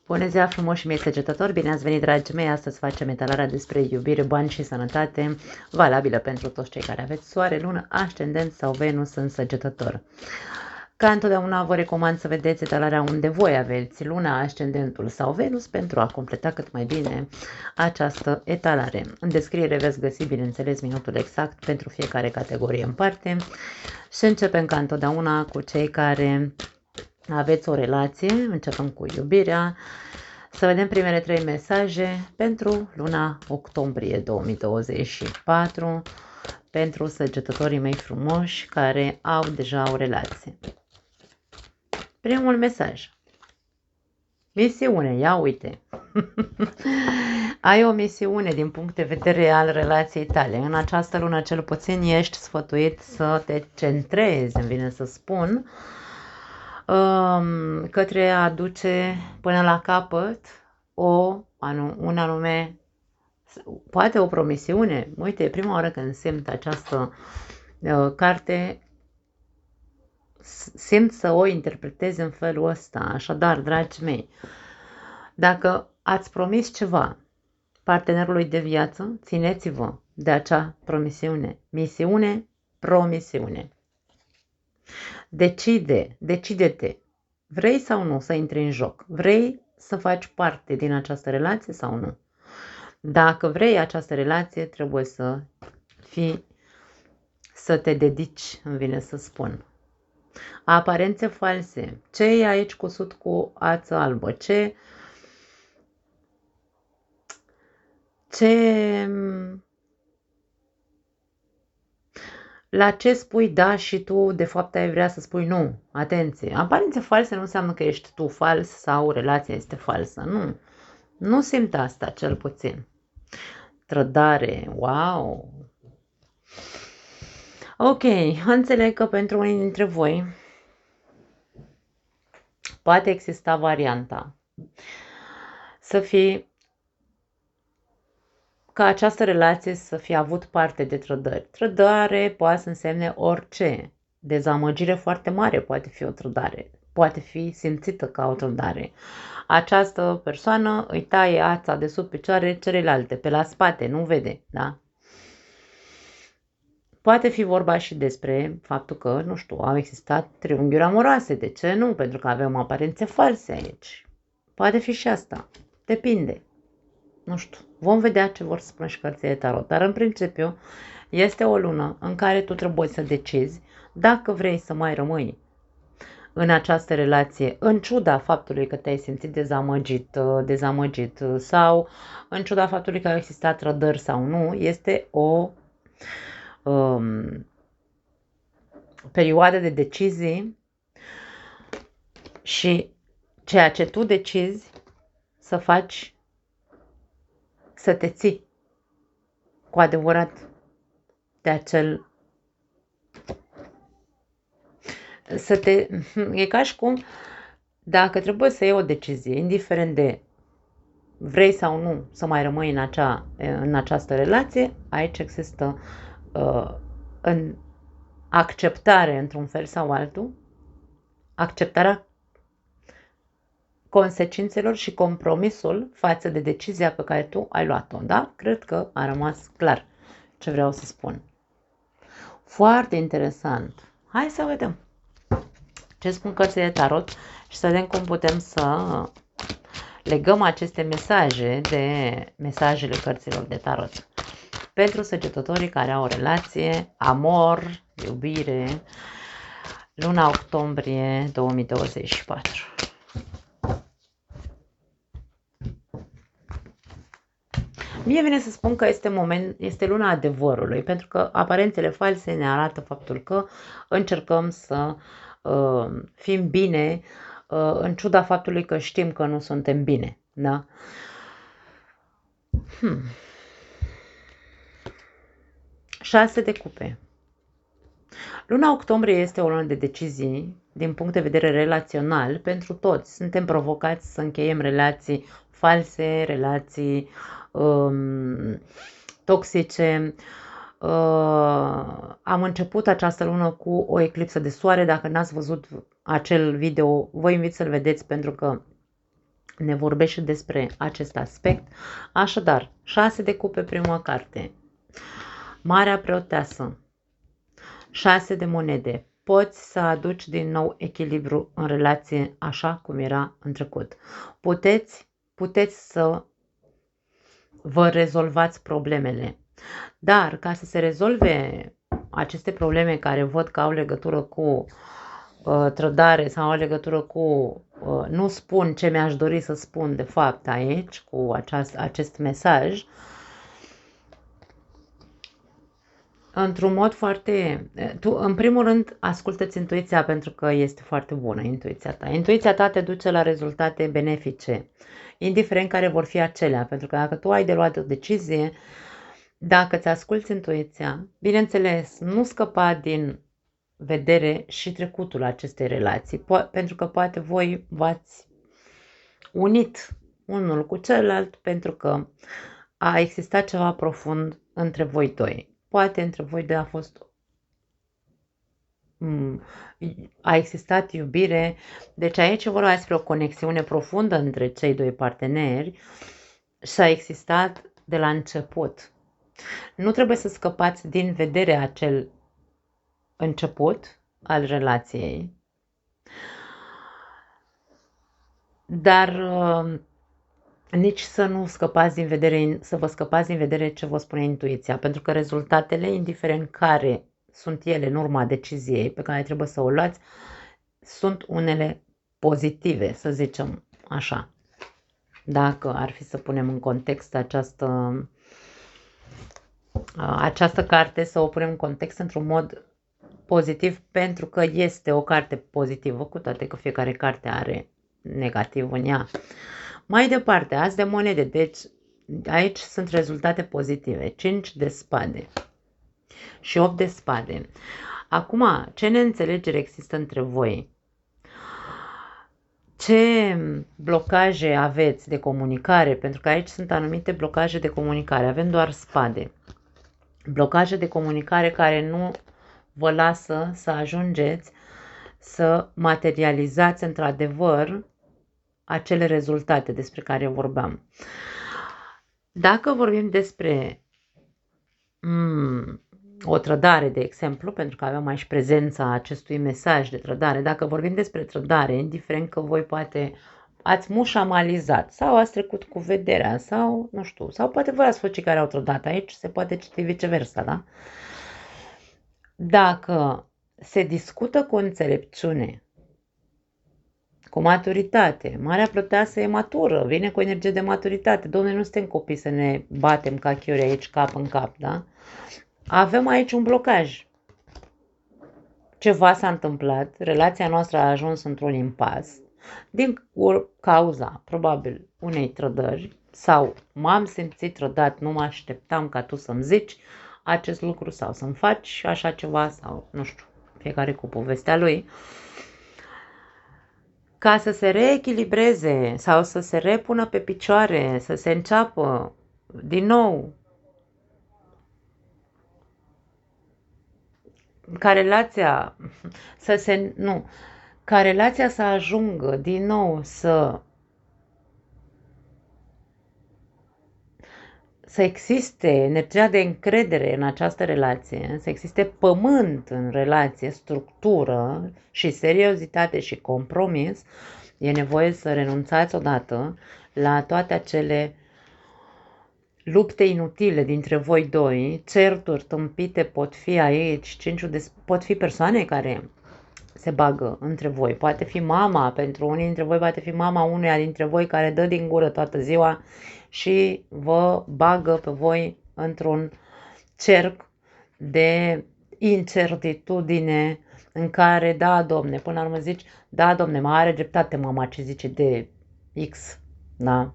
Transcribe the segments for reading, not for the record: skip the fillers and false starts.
Bună ziua frumoși mei săgetători, bine ați venit dragii mei, astăzi facem etalarea despre iubire, bani și sănătate, valabilă pentru toți cei care aveți soare, lună, ascendent sau Venus în săgetător. Ca întotdeauna vă recomand să vedeți etalarea unde voi aveți luna, ascendentul sau Venus pentru a completa cât mai bine această etalare. În descriere veți găsi, bineînțeles, minutul exact pentru fiecare categorie în parte și începem ca întotdeauna cu cei care aveți o relație, începem cu iubirea. Să vedem primele 3 mesaje pentru luna octombrie 2024 pentru săgetătorii mei frumoși care au deja o relație. Primul mesaj. Misiune, ia uite. Ai o misiune din punct de vedere al relației tale. În această lună cel puțin ești sfătuit să te centrezi, îmi vine să spun, către a duce până la capăt un anume, poate o promisiune. Uite, e prima oară când simt această carte, simt să o interpretez în felul ăsta. Așadar, dragii mei, dacă ați promis ceva partenerului de viață, țineți-vă de acea promisiune. Misiune, promisiune. Decide-te. Vrei sau nu să intri în joc? Vrei să faci parte din această relație sau nu? Dacă vrei această relație, trebuie să te dedici, îmi vine să spun. Aparențe false. Ce e aici cusut cu ață albă? La ce spui da și tu, de fapt, ai vrea să spui nu. Atenție! Aparențe false nu înseamnă că ești tu fals sau relația este falsă. Nu. Nu simt asta, cel puțin. Trădare. Wow! Ok, înțeleg că pentru unii dintre voi poate exista varianta ca această relație să fie avut parte de trădări. Trădare poate să însemne orice. Dezamăgire foarte mare poate fi o trădare. Poate fi simțită ca o trădare. Această persoană îi taie ața de sub picioare celelalte, pe la spate, nu vede, da? Poate fi vorba și despre faptul că, nu știu, au existat triunghiuri amoroase. De ce nu? Pentru că avem aparențe false aici. Poate fi și asta. Depinde. Nu știu, vom vedea ce vor spune și cărțile de tarot, dar în principiu este o lună în care tu trebuie să decizi dacă vrei să mai rămâi în această relație, în ciuda faptului că te-ai simțit dezamăgit sau în ciuda faptului că au existat trădări sau nu, este o perioadă de decizii și ceea ce tu decizi să faci, să te ții cu adevărat de acel... E ca și cum dacă trebuie să iei o decizie, indiferent de vrei sau nu să mai rămâi în această relație, aici există în acceptare într-un fel sau altul, acceptarea consecințelor și compromisul față de decizia pe care tu ai luat-o, da? Cred că a rămas clar ce vreau să spun. Foarte interesant. Hai să vedem ce spun cărțile de tarot și să vedem cum putem să legăm aceste mesaje de mesajele cărților de tarot. Pentru săgetătorii care au o relație, amor, iubire, luna octombrie 2024. Mie vine să spun că este luna adevărului, pentru că aparențele false ne arată faptul că încercăm să fim bine, în ciuda faptului că știm că nu suntem bine. Da? 6 de cupe. Luna octombrie este o lună de decizii din punct de vedere relațional pentru toți. Suntem provocați să încheiem relații false, relații toxice. Am început această lună cu o eclipsă de soare. Dacă n-ați văzut acel video, vă invit să-l vedeți pentru că ne vorbește despre acest aspect. Așadar, 6 de cupe prima carte, Marea Preoteasă, 6 de monede. Poți să aduci din nou echilibru în relație așa cum era în trecut. Puteți să vă rezolvați problemele. Dar ca să se rezolve aceste probleme care văd că au legătură cu trădare sau au legătură cu nu spun ce mi-aș dori să spun de fapt aici cu acest mesaj, într-un mod foarte... Tu, în primul rând, ascultă-ți intuiția pentru că este foarte bună intuiția ta. Intuiția ta te duce la rezultate benefice, indiferent care vor fi acelea, pentru că dacă tu ai de luat o decizie, dacă ți asculți intuiția, bineînțeles, nu scăpa din vedere și trecutul acestei relații, pentru că poate voi v-ați unit unul cu celălalt pentru că a existat ceva profund între voi doi. Poate între voi doi a existat iubire, deci aici vorba despre o conexiune profundă între cei doi parteneri și a existat de la început. Nu trebuie să scăpați din vedere acel început al relației, dar nici să nu scăpați din vedere, să vă scăpați din vedere ce vă spune intuiția, pentru că rezultatele, indiferent care sunt ele în urma deciziei pe care trebuie să o luați, sunt unele pozitive, să zicem așa. Dacă ar fi să punem în context această carte, să o punem în context într-un mod pozitiv, pentru că este o carte pozitivă, cu toate că fiecare carte are negativ în ea. Mai departe, As de monede, deci aici sunt rezultate pozitive, 5 de spade și 8 de spade. Acum, ce neînțelegere există între voi? Ce blocaje aveți de comunicare? Pentru că aici sunt anumite blocaje de comunicare, avem doar spade. Blocaje de comunicare care nu vă lasă să ajungeți să materializați într-adevăr acele rezultate despre care vorbeam. Dacă vorbim despre o trădare, de exemplu, pentru că avem aici prezența acestui mesaj de trădare, dacă vorbim despre trădare, indiferent că voi poate ați mușamalizat sau ați trecut cu vederea sau, nu știu, sau poate voi ați fost cei care au trădat, aici se poate citi viceversa, da? Dacă se discută cu înțelepciune, cu maturitate, Marea Preoteasă e matură, vine cu energie de maturitate. Dom'le, nu suntem copii să ne batem ca chiori aici cap în cap, da? Avem aici un blocaj. Ceva s-a întâmplat, relația noastră a ajuns într-un impas, din cauza, probabil, unei trădări, sau m-am simțit trădat, nu mă așteptam ca tu să-mi zici acest lucru sau să-mi faci așa ceva, sau nu știu, fiecare cu povestea lui. Ca să se reechilibreze sau să se repună pe picioare, să se înceapă din nou, ca relația să ajungă din nou să existe energia de încredere în această relație, să existe pământ în relație, structură și seriozitate și compromis, e nevoie să renunțați odată la toate acele lupte inutile dintre voi doi, certuri tâmpite pot fi aici, pot fi persoane care se bagă între voi. Poate fi mama, pentru unii dintre voi poate fi mama unuia dintre voi care dă din gură toată ziua și vă bagă pe voi într-un cerc de incertitudine în care, da, domne, până la urmă zici, da, domne, mai are dreptate mama ce zice de X, da?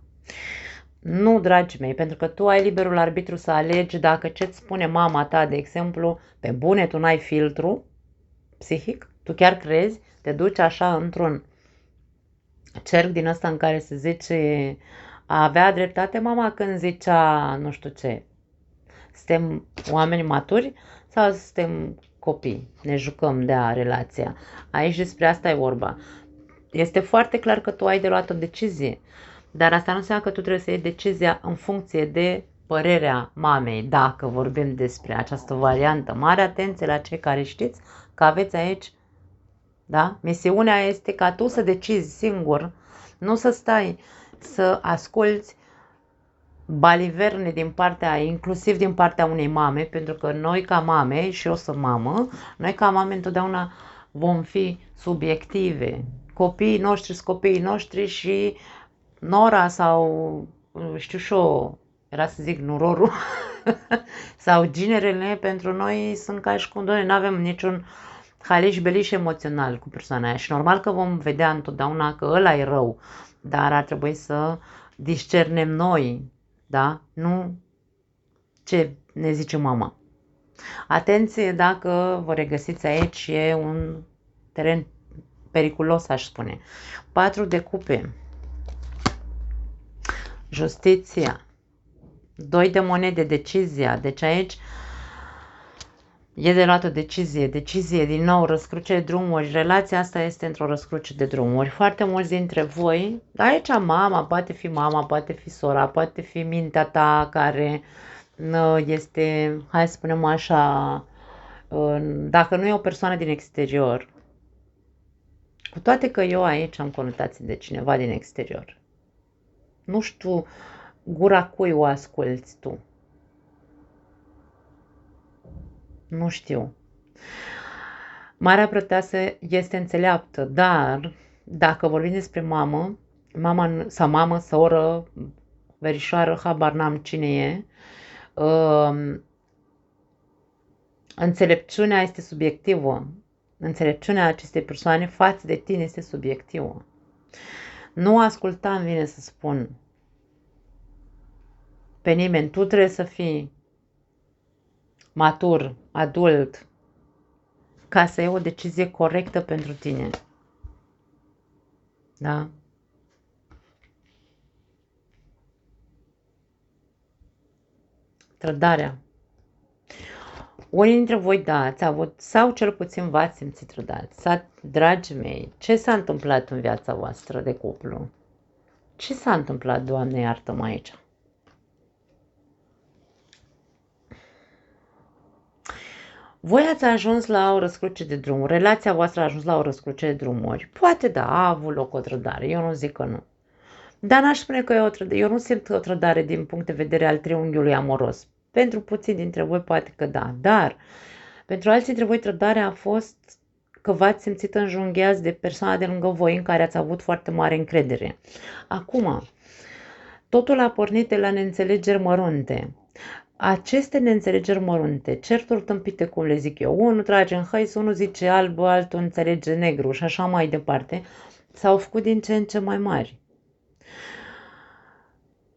Nu, dragii mei, pentru că tu ai liberul arbitru să alegi dacă ce-ți spune mama ta, de exemplu, pe bune, tu n-ai filtru psihic, tu chiar crezi, te duci așa într-un cerc din ăsta în care se zice a avea dreptate mama când zicea nu știu ce. Suntem oameni maturi sau suntem copii? Ne jucăm de relația. Aici despre asta e vorba. Este foarte clar că tu ai de luat o decizie, dar asta nu înseamnă că tu trebuie să iei decizia în funcție de părerea mamei. Dacă vorbim despre această variantă, mare atenție la cei care știți că aveți aici, da? Misiunea este ca tu să decizi singur, nu să stai să asculți baliverne din partea, inclusiv din partea unei mame, pentru că noi ca mame, și eu sunt mamă, noi ca mame întotdeauna vom fi subiective. Copiii noștri sunt copiii noștri și nora sau, știu și eu, era să zic nurorul, sau ginerele pentru noi sunt ca și cum noi nu avem niciun haliș-beliș emoțional cu persoana aia și normal că vom vedea întotdeauna că ăla e rău, dar ar trebui să discernem noi, da? Nu ce ne zice mama. Atenție dacă vă regăsiți aici, e un teren periculos, aș spune. 4 de cupe, justiția, 2 de monede, decizia, deci aici e de luat o decizie din nou, răscruce de drumuri, relația asta este într-o răscruce de drumuri. Foarte mulți dintre voi, aici mama, poate fi sora, poate fi mintea ta care este, hai să spunem așa, dacă nu e o persoană din exterior, cu toate că eu aici am conotații de cineva din exterior. Nu știu gura cui o asculți tu. Nu știu. Marea Prăteasă este înțeleaptă, dar dacă vorbim despre mamă, mamă, soră, verișoară, habar n-am cine e, înțelepciunea este subiectivă. Înțelepciunea acestei persoane față de tine este subiectivă. Nu asculta, îmi vine să spun, pe nimeni. Tu trebuie să fii matur, adult, ca să iei o decizie corectă pentru tine. Da? Trădarea. Unii dintre voi, da, ați avut, sau cel puțin v-ați simțit trădați. Dragii mei, ce s-a întâmplat în viața voastră de cuplu? Ce s-a întâmplat, Doamne, iartă-mă aici? Voi ați ajuns la o răscruce de drumuri, relația voastră a ajuns la o răscruce de drumuri. Poate da, a avut loc o trădare, eu nu zic că nu. Dar n-aș spune că e o trădare, eu nu simt o trădare din punct de vedere al triunghiului amoros. Pentru puțini dintre voi poate că da, dar pentru alții dintre voi trădarea a fost că v-ați simțit înjunghiați de persoana de lângă voi în care ați avut foarte mare încredere. Acum, totul a pornit de la neînțelegeri mărunte. Aceste neînțelegeri mărunte, certuri tâmpite, cum le zic eu, unul trage în hăiț, unul zice alb, altul înțelege negru și așa mai departe, s-au făcut din ce în ce mai mari.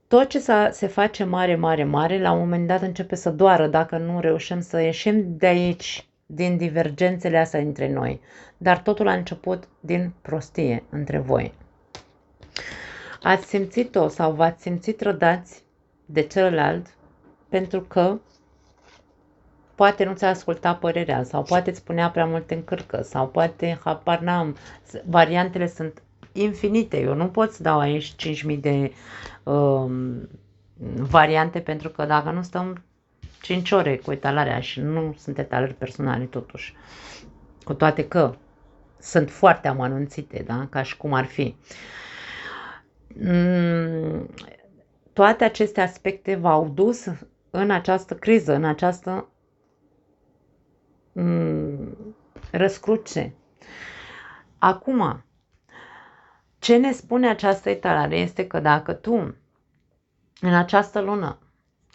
Tot ce se face mare, mare, mare, la un moment dat începe să doară dacă nu reușim să ieșim de aici, din divergențele astea între noi. Dar totul a început din prostie între voi. Ați simțit-o sau v-ați simțit trădați de celălalt pentru că poate nu ți-a ascultat părerea sau poate îți punea prea mult în cârcă sau poate, habar n-am, variantele sunt infinite. Eu nu pot să dau aici 5.000 de variante pentru că dacă nu stăm 5 ore cu etalarea și nu sunt etalări personale totuși. Cu toate că sunt foarte amănunțite, da? Ca și cum ar fi. Toate aceste aspecte v-au dus în această criză, în această răscruce. Acum, ce ne spune această etalare este că dacă tu în această lună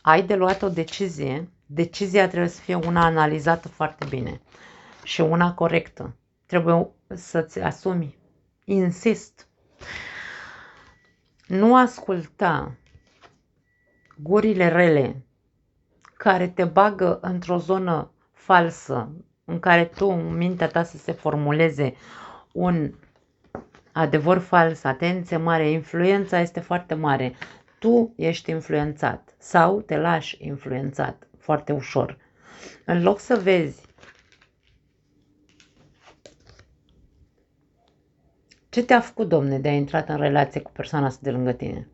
ai de luat o decizie, decizia trebuie să fie una analizată foarte bine și una corectă. Trebuie să-ți asumi. Insist. Nu asculta gurile rele care te bagă într-o zonă falsă în care tu, în mintea ta, să se formuleze un adevăr fals. Atenție mare, influența este foarte mare. Tu ești influențat sau te lași influențat foarte ușor. În loc să vezi Ce te-a făcut, domne, de a intrat în relație cu persoana asta de lângă tine?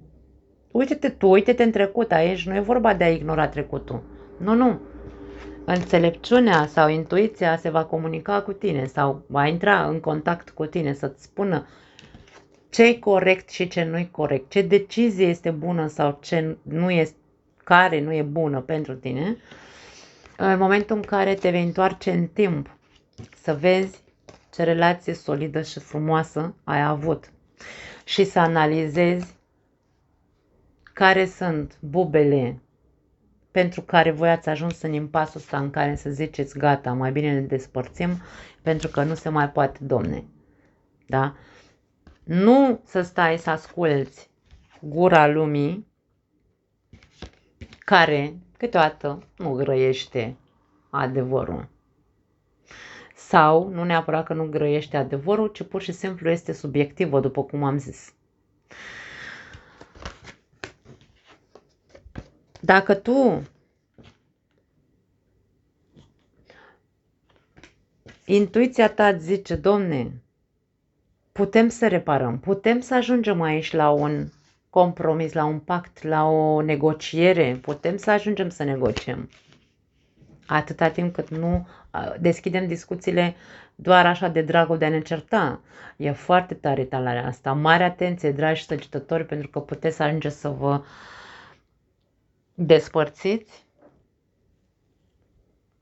Uite-te tu, uite-te în trecut aici, nu e vorba de a ignora trecutul. Nu, nu. Înțelepciunea sau intuiția se va comunica cu tine sau va intra în contact cu tine să-ți spună ce e corect și ce nu e corect, ce decizie este bună sau ce nu este, care nu e bună pentru tine, în momentul în care te vei întoarce în timp să vezi ce relație solidă și frumoasă ai avut și să analizezi care sunt bubele pentru care voi ați ajuns în impasul ăsta în care să ziceți gata, mai bine ne despărțim pentru că nu se mai poate, domne. Da? Nu să stai să asculți gura lumii care câteodată nu grăiește adevărul. Sau nu neapărat că nu grăiește adevărul, ci pur și simplu este subiectivă, după cum am zis. Dacă tu intuiția ta îți zice, domne, putem să reparăm, putem să ajungem aici la un compromis, la un pact, la o negociere, putem să ajungem să negociem. Atâta timp cât nu deschidem discuțiile doar așa de dragul de a ne certa. E foarte tare talarea asta. Mare atenție, dragi săgetători, pentru că puteți să ajungeți să vă despărțiți,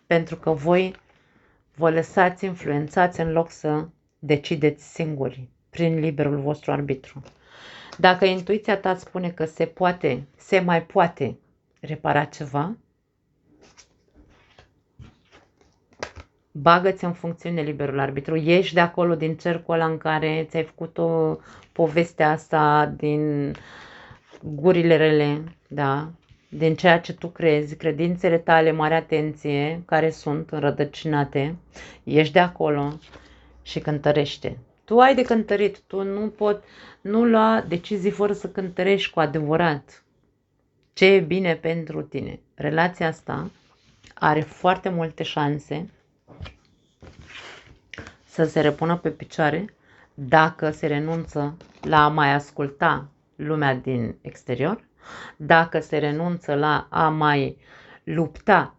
pentru că voi vă lăsați influențați în loc să decideți singuri, prin liberul vostru arbitru. Dacă intuiția ta îți spune că se mai poate repara ceva, bagă-ți în funcțiune liberul arbitru, ieși de acolo din cercul ăla în care ți-ai făcut o povestea asta din gurile rele, da? Din ceea ce tu crezi, credințele tale, mare atenție, care sunt înrădăcinate, ieși de acolo și cântărește. Tu ai de cântărit, tu nu lua decizii fără să cântărești cu adevărat ce e bine pentru tine. Relația asta are foarte multe șanse să se repună pe picioare dacă se renunță la a mai asculta lumea din exterior, dacă se renunță la a mai lupta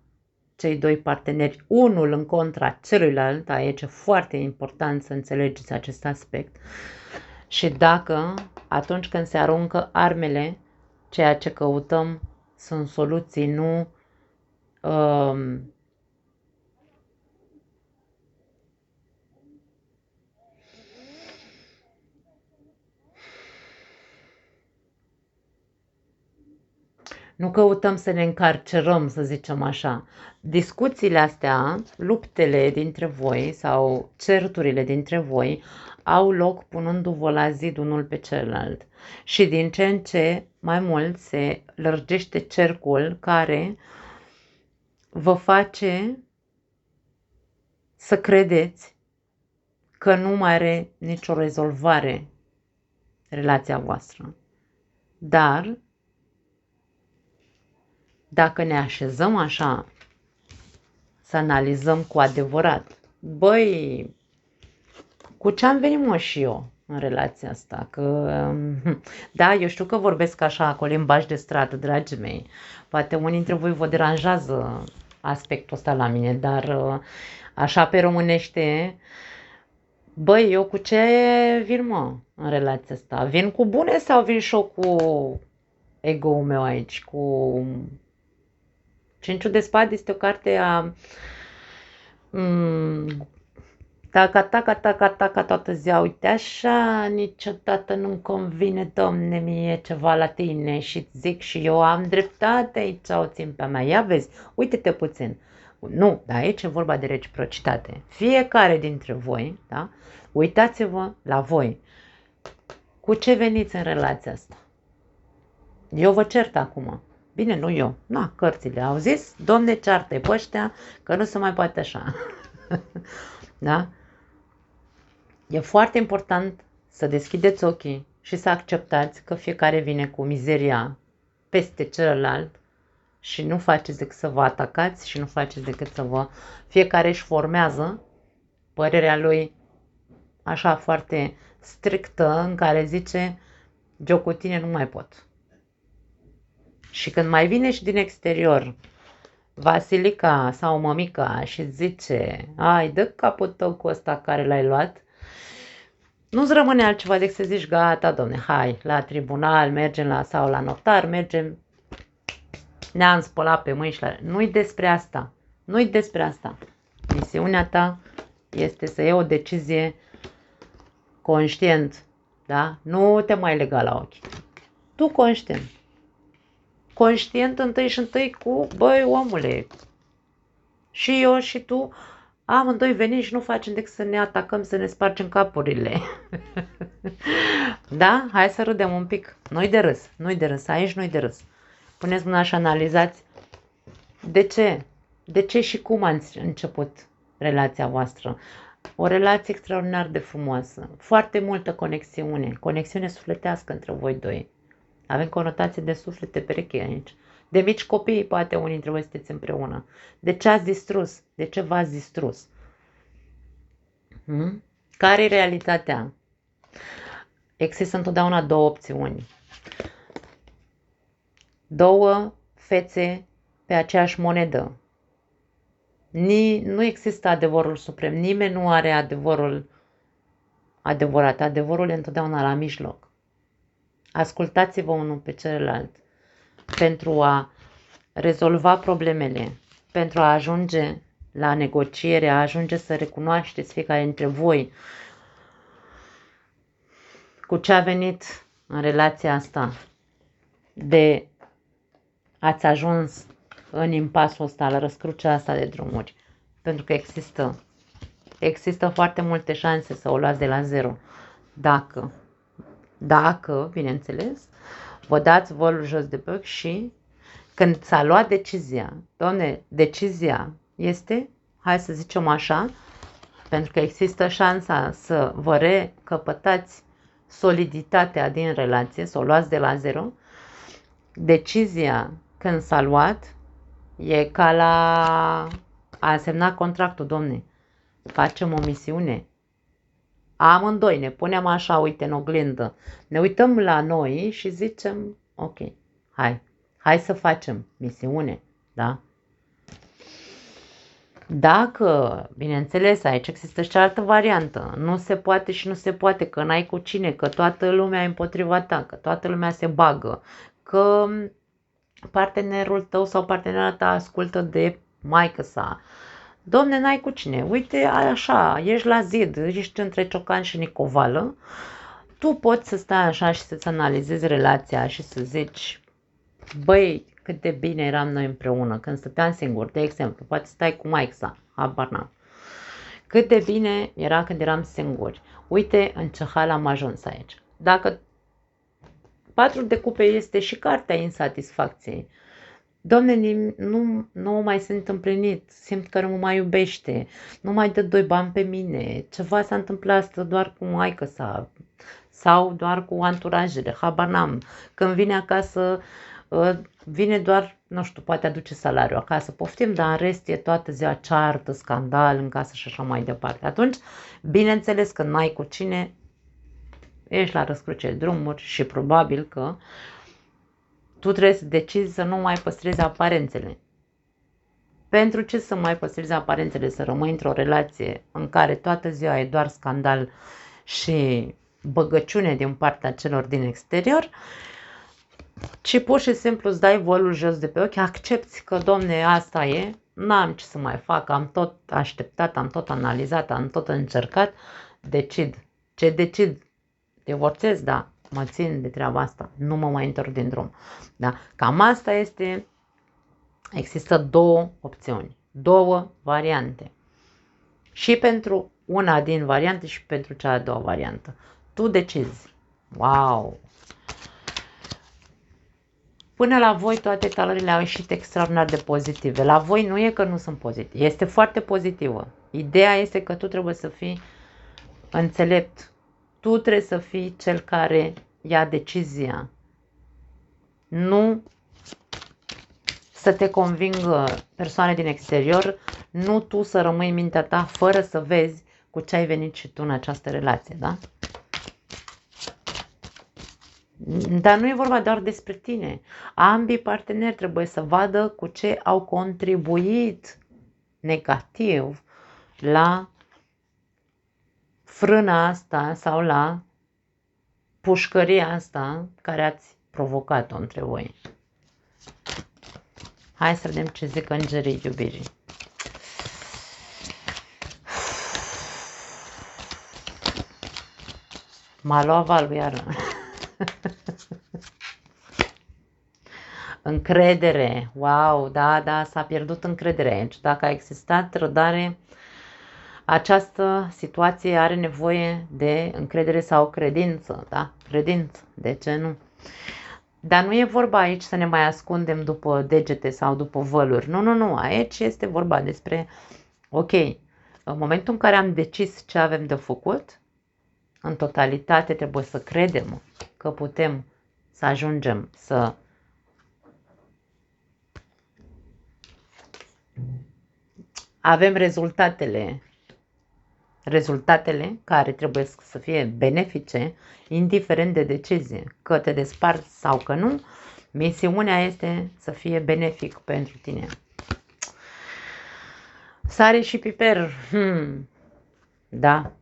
cei doi parteneri, unul în contra celuilalt, aici e foarte important să înțelegeți acest aspect, și dacă atunci când se aruncă armele, ceea ce căutăm sunt soluții, nu nu căutăm să ne încarcerăm, să zicem așa. Discuțiile astea, luptele dintre voi sau certurile dintre voi au loc punându-vă la zid unul pe celălalt. Și din ce în ce mai mult se lărgește cercul care vă face să credeți că nu mai are nicio rezolvare relația voastră. Dar dacă ne așezăm așa, să analizăm cu adevărat, băi, cu ce am venit mă și eu în relația asta? Că, da, eu știu că vorbesc așa cu limbaj de stradă, dragii mei. Poate unii dintre voi vă deranjează aspectul ăsta la mine, dar așa pe românește, băi, eu cu ce vin mă în relația asta? Vin cu bune sau vin și eu cu ego-ul meu aici, cu... Cinciul de spade este o carte a taca toată ziua, uite așa, niciodată nu-mi convine, domne, mie ceva la tine și zic și eu am dreptate aici, o țin pe mea, ia vezi, uite-te puțin. Nu, dar aici e vorba de reciprocitate. Fiecare dintre voi, da, uitați-vă la voi. Cu ce veniți în relația asta? Eu vă cert acum. Bine, nu eu. Na, cărțile au zis, domne, ceartă-i pe ăștia, că nu se mai poate așa. Da? E foarte important să deschideți ochii și să acceptați că fiecare vine cu mizeria peste celălalt și nu faceți decât să vă atacați și nu faceți decât să vă... Fiecare își formează părerea lui așa foarte strictă în care zice eu cu tine nu mai pot. Și când mai vine și din exterior Vasilica sau mămica și zice ai, dă capul tău cu ăsta care l-ai luat, nu-ți rămâne altceva decât să zici gata, domne, hai, la tribunal, mergem sau la notar, mergem, ne-am spălat pe mâini și la... Nu-i despre asta. Nu-i despre asta. Misiunea ta este să iei o decizie conștient, da? Nu te mai lega la ochi. Tu conștient. Conștient întâi și întâi cu, băi, omule, și eu și tu, amândoi venim și nu facem decât să ne atacăm, să ne spargem capurile. Da? Hai să râdem un pic. Nu-i de râs. Nu-i de râs. Aici nu-i de râs. Puneți mâna și analizați de ce? De ce și cum ați început relația voastră? O relație extraordinar de frumoasă. Foarte multă conexiune. Conexiune sufletească între voi doi. Avem conotație de suflete pereche aici. De mici copii, poate unii dintre voi sunteți împreună. De ce ați distrus? De ce v-ați distrus? Care e realitatea? Există întotdeauna două opțiuni. Două fețe pe aceeași monedă. Nu există adevărul suprem. Nimeni nu are adevărul adevărat. Adevărul e întotdeauna la mijloc. Ascultați-vă unul pe celălalt pentru a rezolva problemele, pentru a ajunge la negociere, a ajunge să recunoașteți fiecare dintre voi cu ce a venit în relația asta de ați ajuns în impasul ăsta, la răscrucea asta de drumuri. Pentru că există foarte multe șanse să o luați de la zero. Dacă, bineînțeles, vă dați volul jos de pe ochi și când s-a luat decizia, doamne, decizia este, hai să zicem așa, pentru că există șansa să vă recăpătați soliditatea din relație, să o luați de la zero, decizia când s-a luat e ca la a semna contractul, domne, facem o misiune. Amândoi ne punem așa, uite, în oglindă, ne uităm la noi și zicem, ok, hai să facem misiune, da? Dacă, bineînțeles, aici există și cealaltă variantă, nu se poate și nu se poate, că n-ai cu cine, că toată lumea e împotriva ta, că toată lumea se bagă, că partenerul tău sau partenera ta ascultă de maică sa. Domne, n-ai cu cine, uite așa, ești la zid, ești între Ciocan și Nicovală, tu poți să stai așa și să-ți analizezi relația și să zici, băi, cât de bine eram noi împreună când stăteam singur, de exemplu, poate stai cu maică sa, habar n-am. Cât de bine era când eram singuri. Uite în ce hal am ajuns aici. Dacă 4 de cupe este și cartea insatisfacției, Doamne, nu mai sunt împlinit, simt că nu mă mai iubește, nu mai dă 2 bani pe mine, ceva s-a întâmplat doar cu maică sa sau doar cu anturajele, habar n-am. Când vine acasă, vine doar, nu știu, poate aduce salariul acasă, poftim, dar în rest e toată ziua ceartă, scandal în casă și așa mai departe. Atunci, bineînțeles că n-ai cu cine, ești la răscruce drumuri și probabil că tu trebuie să decizi să nu mai păstrezi aparențele. Pentru ce să mai păstrezi aparențele, să rămâi într-o relație în care toată ziua e doar scandal și băgăciune din partea celor din exterior, ci pur și simplu îți dai volul jos de pe ochi, accepti că, domne, asta e, n-am ce să mai fac, am tot așteptat, am tot analizat, am tot încercat, decid. Ce decid? Divorțez, da, mă țin de treaba asta, nu mă mai întorc din drum. Da? Cam asta este, există 2 opțiuni, 2 variante. Și pentru una din variante și pentru cea a doua variantă. Tu decizi. Wow! Până la voi toate talerele au ieșit extraordinar de pozitive. La voi nu e că nu sunt pozitive, este foarte pozitivă. Ideea este că tu trebuie să fii înțelept. Tu trebuie să fii cel care ia decizia. Nu să te convingă persoane din exterior, nu tu să rămâi în mintea ta fără să vezi cu ce ai venit și tu în această relație, da? Dar nu e vorba doar despre tine. Ambii parteneri trebuie să vadă cu ce au contribuit negativ la frâna asta sau la pușcăria asta care ați provocat-o între voi. Hai să vedem ce zic îngerii iubirii. M-a luat valul iară. Încredere. Wow, da, s-a pierdut încredere aici. Dacă a existat răbdare, această situație are nevoie de încredere sau credință, da? Credință, de ce nu? Dar nu e vorba aici să ne mai ascundem după degete sau după văluri. Nu. Aici este vorba despre, ok, în momentul în care am decis ce avem de făcut, în totalitate trebuie să credem că putem să ajungem să avem rezultatele care trebuie să fie benefice, indiferent de decizie, că te desparți sau că nu, misiunea este să fie benefic pentru tine. Sare și piper, da.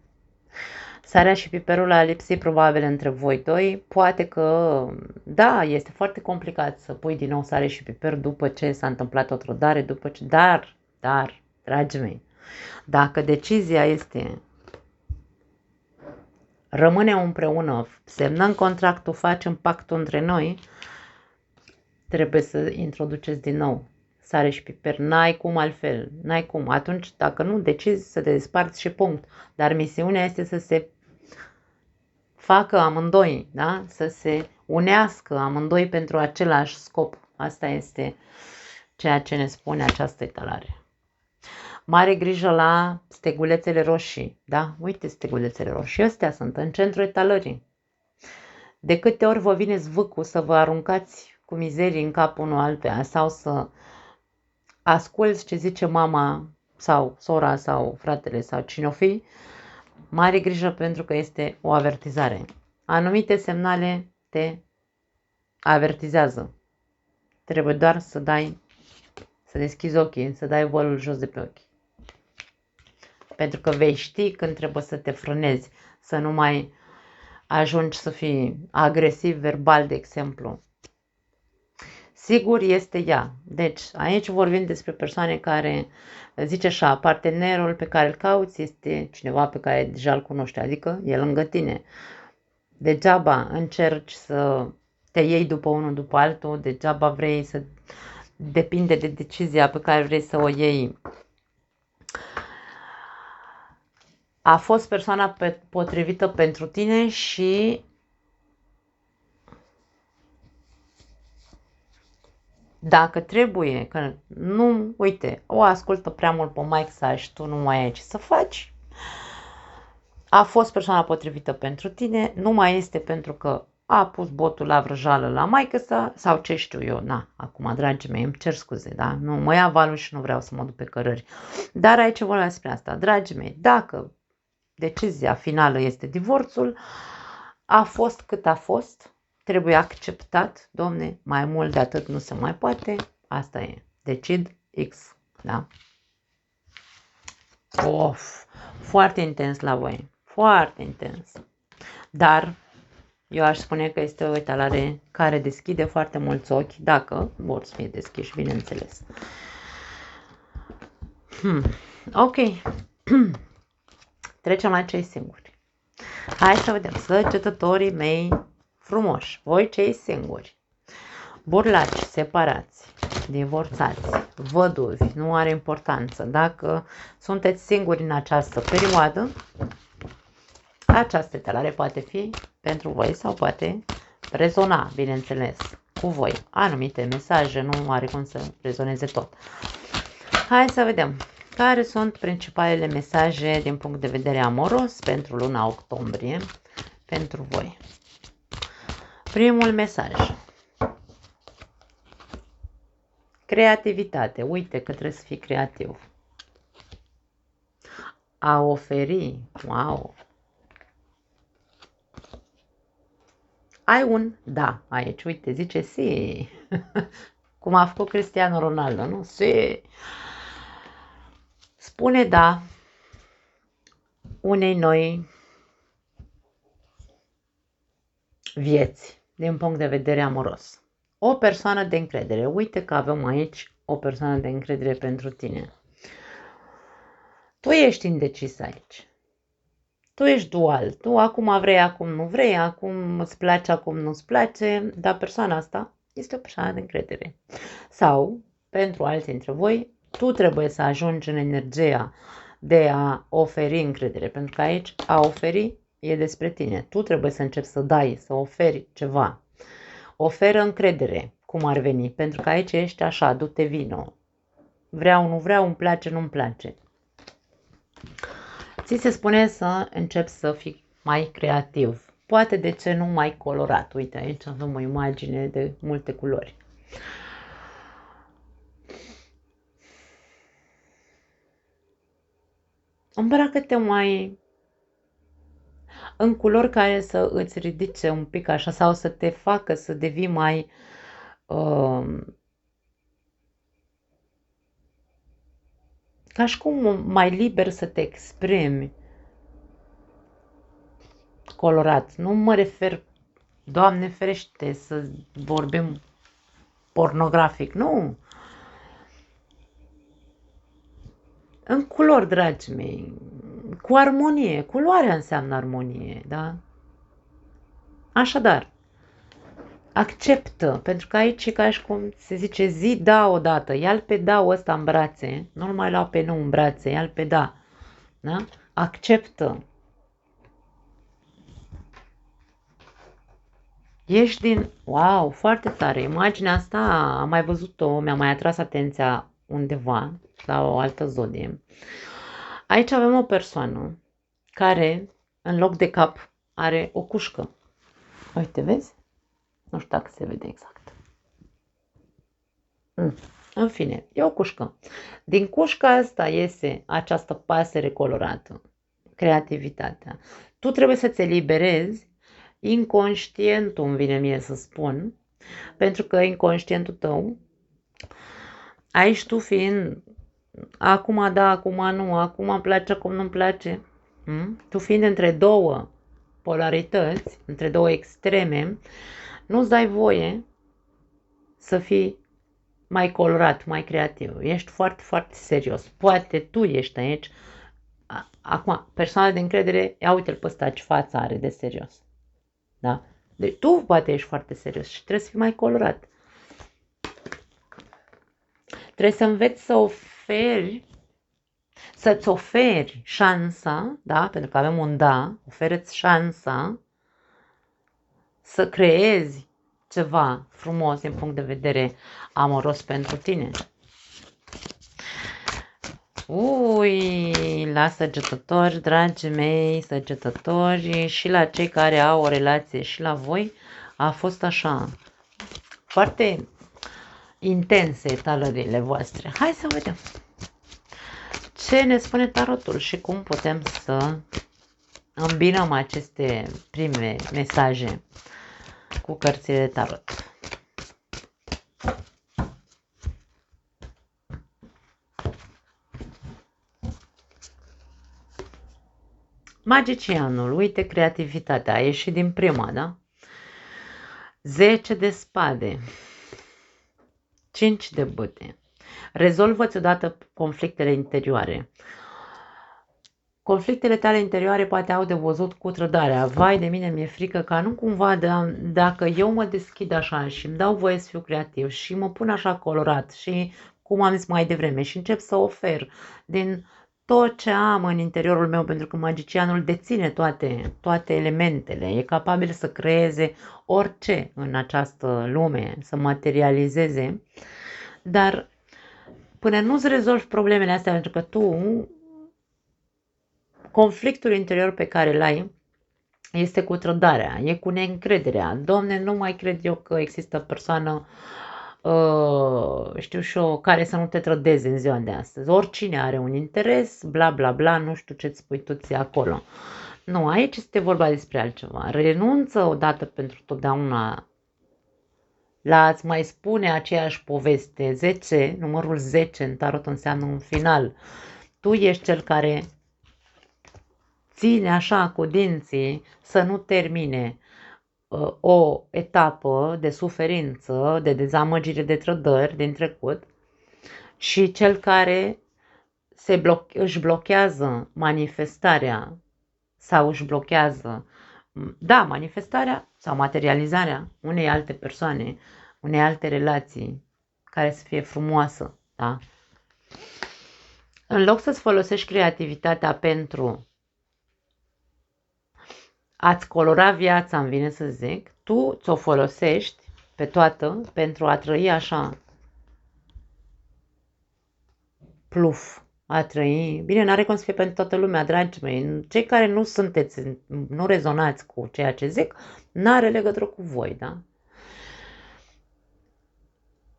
Sarea și piperul a lipsit probabil între voi doi. Poate că, da, este foarte complicat să pui din nou sare și piper după ce s-a întâmplat o trădare, după ce... Dar, dragii mei, dacă decizia este rămânem împreună, semnăm contractul, facem pactul între noi, trebuie să introduceți din nou sare și piper. N-ai cum altfel, n-ai cum. Atunci, dacă nu, decizi să te desparți și punct. Dar misiunea este să se facă amândoi, da? Să se unească amândoi pentru același scop. Asta este ceea ce ne spune această etalare. Mare grijă la stegulețele roșii, da? Uite stegulețele roșii, astea sunt în centrul etalării. De câte ori vă vine zvâcul să vă aruncați cu mizerii în capul unul altuia sau să asculți ce zice mama sau sora sau fratele sau cine o fi, mare grijă pentru că este o avertizare. Anumite semnale te avertizează. Trebuie doar să deschizi ochii, să dai vălul jos de pe ochi. Pentru că vei ști când trebuie să te frânezi, să nu mai ajungi să fii agresiv verbal, de exemplu. Sigur este ea. Deci, aici vorbim despre persoane care, zice așa, partenerul pe care îl cauți este cineva pe care deja îl cunoști, adică e lângă tine. Degeaba încerci să te iei după unul după altul, degeaba vrei să depinde de decizia pe care vrei să o iei. A fost persoana potrivită pentru tine și dacă trebuie, că nu, uite, o ascultă prea mult pe maică și tu nu mai ai ce să faci, a fost persoana potrivită pentru tine, nu mai este pentru că a pus botul la vrăjală la maică sa sau ce știu eu. Na, acum, dragii mei, îmi cer scuze, da? Nu, mă ia valul și nu vreau să mă duc pe cărări. Dar aici vorbim despre asta. Dragii mei, dacă decizia finală este divorțul, a fost cât a fost, trebuie acceptat, domne, mai mult de atât nu se mai poate, asta e, decid X, da? Of, foarte intens la voi, foarte intens, dar eu aș spune că este o etalare care deschide foarte mulți ochi, dacă vor să fie deschiși, bineînțeles. Ok, trecem la cei singuri. Hai să vedem, săgetătorii mei frumoși, voi cei singuri, burlaci, separați, divorțați, văduvi, nu are importanță. Dacă sunteți singuri în această perioadă, această etalare poate fi pentru voi sau poate rezona, bineînțeles, cu voi. Anumite mesaje nu are cum să rezoneze tot. Hai să vedem care sunt principalele mesaje din punct de vedere amoros pentru luna octombrie pentru voi. Primul mesaj. Creativitate. Uite că trebuie să fii creativ. A oferi. Wow! Ai un da aici. Uite, zice si. Cum a făcut Cristiano Ronaldo, nu? Si. Spune da unei noi vieți din punct de vedere amoros. O persoană de încredere. Uite că avem aici o persoană de încredere pentru tine. Tu ești indecis aici. Tu ești dual. Tu acum vrei, acum nu vrei, acum îți place, acum nu îți place, dar persoana asta este o persoană de încredere. Sau, pentru alții dintre voi, tu trebuie să ajungi în energia de a oferi încredere, pentru că aici a oferi e despre tine. Tu trebuie să începi să dai, să oferi ceva. Oferă încredere, cum ar veni, pentru că aici ești așa, du-te vino. Vreau, nu vreau, îmi place, nu-mi place. Ți se spune să începi să fii mai creativ. Poate, de ce nu, mai colorat. Uite, aici avem o imagine de multe culori. Îmbracă-te mai în culori care să îți ridice un pic așa sau să te facă să devii mai ca și cum mai liber să te exprimi. Colorat. Nu mă refer, Doamne ferește, să vorbim pornografic. Nu. În culori, dragii mei. Cu armonie. Culoarea înseamnă armonie, da? Așadar, acceptă, pentru că aici e ca și cum se zice zi da odată, ia-l pe da ăsta în brațe, nu mai lua pe nu în brațe, ia-l pe da, da? Acceptă. Ești din, wow, foarte tare, imaginea asta am mai văzut-o, mi-a mai atras atenția undeva, la o altă zodie. Aici avem o persoană care, în loc de cap, are o cușcă. Uite, vezi? Nu știu dacă se vede exact. În fine, e o cușcă. Din cușca asta iese această pasăre colorată, creativitatea. Tu trebuie să-ți eliberezi inconștientul, îmi vine mie să spun, pentru că inconștientul tău, aici tu fiind, acum da, acum nu, acum îmi place, acum nu-mi place, tu fiind între două polarități, între două extreme, nu-ți dai voie să fii mai colorat, mai creativ. Ești foarte, foarte serios. Poate tu ești aici. Acum, persoana de încredere, ia uite-l pe ăsta ce față are de serios. Da? Deci tu poate ești foarte serios și trebuie să fii mai colorat. Trebuie să înveți să oferi, să-ți oferi șansa, da? Pentru că avem un da, oferă-ți șansa să creezi ceva frumos din punct de vedere amoros pentru tine. Ui, la săgetători, dragii mei, săgetători, și la cei care au o relație și la voi, a fost așa, foarte intense talările voastre. Hai să vedem ce ne spune tarotul și cum putem să îmbinăm aceste prime mesaje cu cărțile de tarot. Magicianul, uite creativitatea, a ieșit din prima, da? 10 de spade, 5 de bâte. Rezolvă-ți odată conflictele interioare. Conflictele tale interioare poate au de văzut cu trădarea. Vai de mine, mi-e frică ca nu cumva dacă eu mă deschid așa și îmi dau voie să fiu creativ și mă pun așa colorat și, cum am zis mai devreme, și încep să ofer din tot ce am în interiorul meu, pentru că magicianul deține toate elementele, e capabil să creeze orice în această lume, să materializeze, dar până nu-ți rezolvi problemele astea, pentru că tu, conflictul interior pe care îl ai este cu trădarea, e cu neîncrederea. Domne, nu mai cred eu că există persoană știu și eu, care să nu te trădeze în ziua de astăzi. Oricine are un interes, bla bla bla, nu știu ce-ți spui tu ție acolo. Nu, aici este vorba despre altceva. Renunță odată pentru totdeauna la a-ți mai spune aceeași poveste. 10, numărul 10 în tarot înseamnă un final. Tu ești cel care ține așa cu dinții să nu termine o etapă de suferință, de dezamăgire, de trădări din trecut și cel care își blochează manifestarea sau își blochează, da, manifestarea sau materializarea unei alte persoane, unei alte relații care să fie frumoasă, da? În loc să-ți folosești creativitatea pentru a-ți colora viața, îmi vine să zic, tu ți-o folosești pe toată pentru a trăi așa pluf, a trăi. Bine, n-are cum să fie pentru toată lumea, dragii mei. Cei care nu sunteți, nu rezonați cu ceea ce zic, n-are legătură cu voi, da?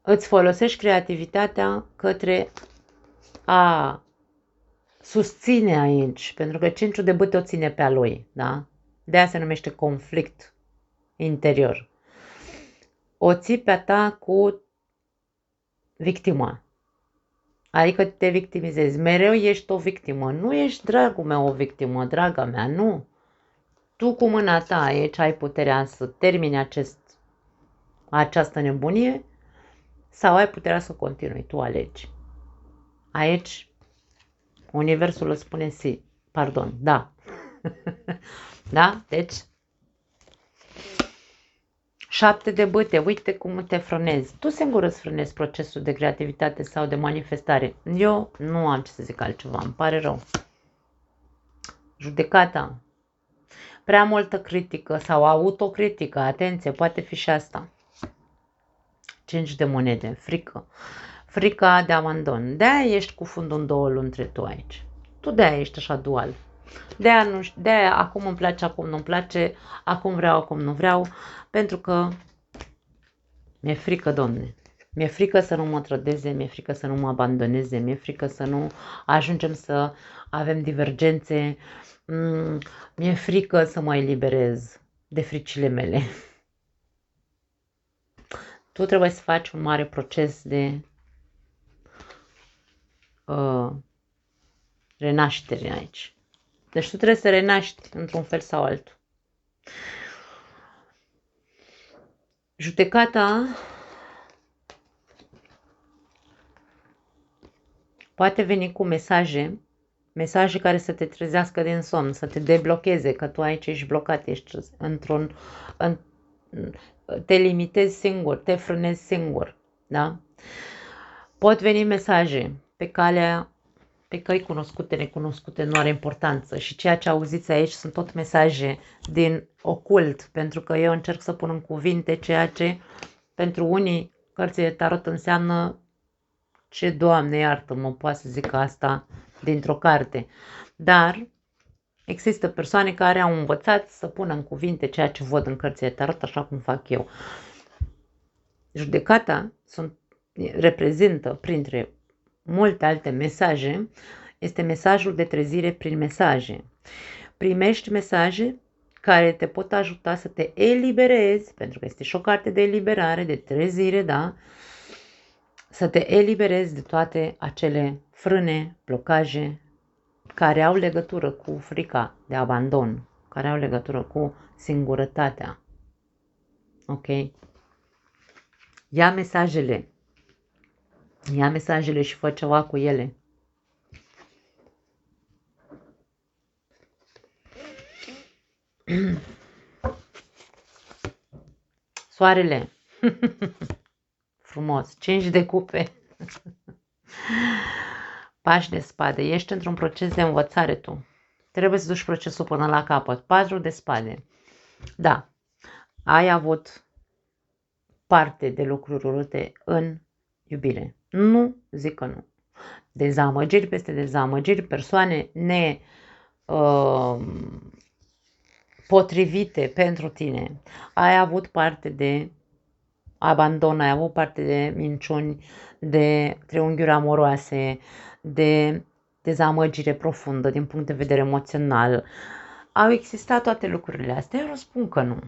Îți folosești creativitatea către a susține aici, pentru că cinciul de bâte o ține pe a lui, da? De aia se numește conflict interior. O ții pe a ta cu victima. Adică te victimizezi. Mereu ești o victimă. Nu ești, dragul meu, o victimă, draga mea, nu. Tu cu mâna ta aici ai puterea să termini această nebunie sau ai puterea să continui. Tu alegi. Aici universul îți spune si. Pardon, da. Da? Deci 7 de bâte, uite cum te frânezi. Tu singur îți frânezi procesul de creativitate sau de manifestare. Eu nu am ce să zic altceva, îmi pare rău. Judecata. Prea multă critică sau autocritică, atenție, poate fi și asta. 5 de monede, frică. Frica de abandon. De-aia ești cu fundul în două luni între tu aici. Tu de-aia ești așa dual. De-aia acum îmi place, acum nu-mi place, acum vreau, acum nu vreau, pentru că mi-e frică, Doamne. Mi-e frică să nu mă trădeze, mi-e frică să nu mă abandoneze, mi-e frică să nu ajungem să avem divergențe, mi-e frică să mă eliberez de fricile mele. Tu trebuie să faci un mare proces de renaștere aici. Deci tu trebuie să renaști într-un fel sau altul. Judecata poate veni cu mesaje care să te trezească din somn, să te deblocheze, că tu aici ești blocat, ești te limitezi singur, te frânezi singur, da? Pot veni mesaje pe căi cunoscute, necunoscute, nu are importanță și ceea ce auziți aici sunt tot mesaje din ocult, pentru că eu încerc să pun în cuvinte ceea ce pentru unii cărțile de tarot înseamnă ce, Doamne iartă-mă, poate să zic asta dintr-o carte, dar există persoane care au învățat să pună în cuvinte ceea ce văd în cărțile de tarot, așa cum fac eu. Judecata reprezintă, printre multe alte mesaje, este mesajul de trezire prin mesaje. Primești mesaje care te pot ajuta să te eliberezi, pentru că este și o carte de eliberare, de trezire, da? Să te eliberezi de toate acele frâne, blocaje care au legătură cu frica de abandon, care au legătură cu singurătatea. Ok? Ia mesajele și fă ceva cu ele. Soarele. Frumos. 5 de cupe. Pași de spade. Ești într-un proces de învățare tu. Trebuie să duci procesul până la capăt. 4 de spade. Da. Ai avut parte de lucruri urâte în iubire. Nu zic că nu. Dezamăgiri peste dezamăgiri, persoane potrivite pentru tine. Ai avut parte de abandon, ai avut parte de minciuni, de triunghiuri amoroase, de dezamăgire profundă din punct de vedere emoțional. Au existat toate lucrurile astea? Eu răspund că nu.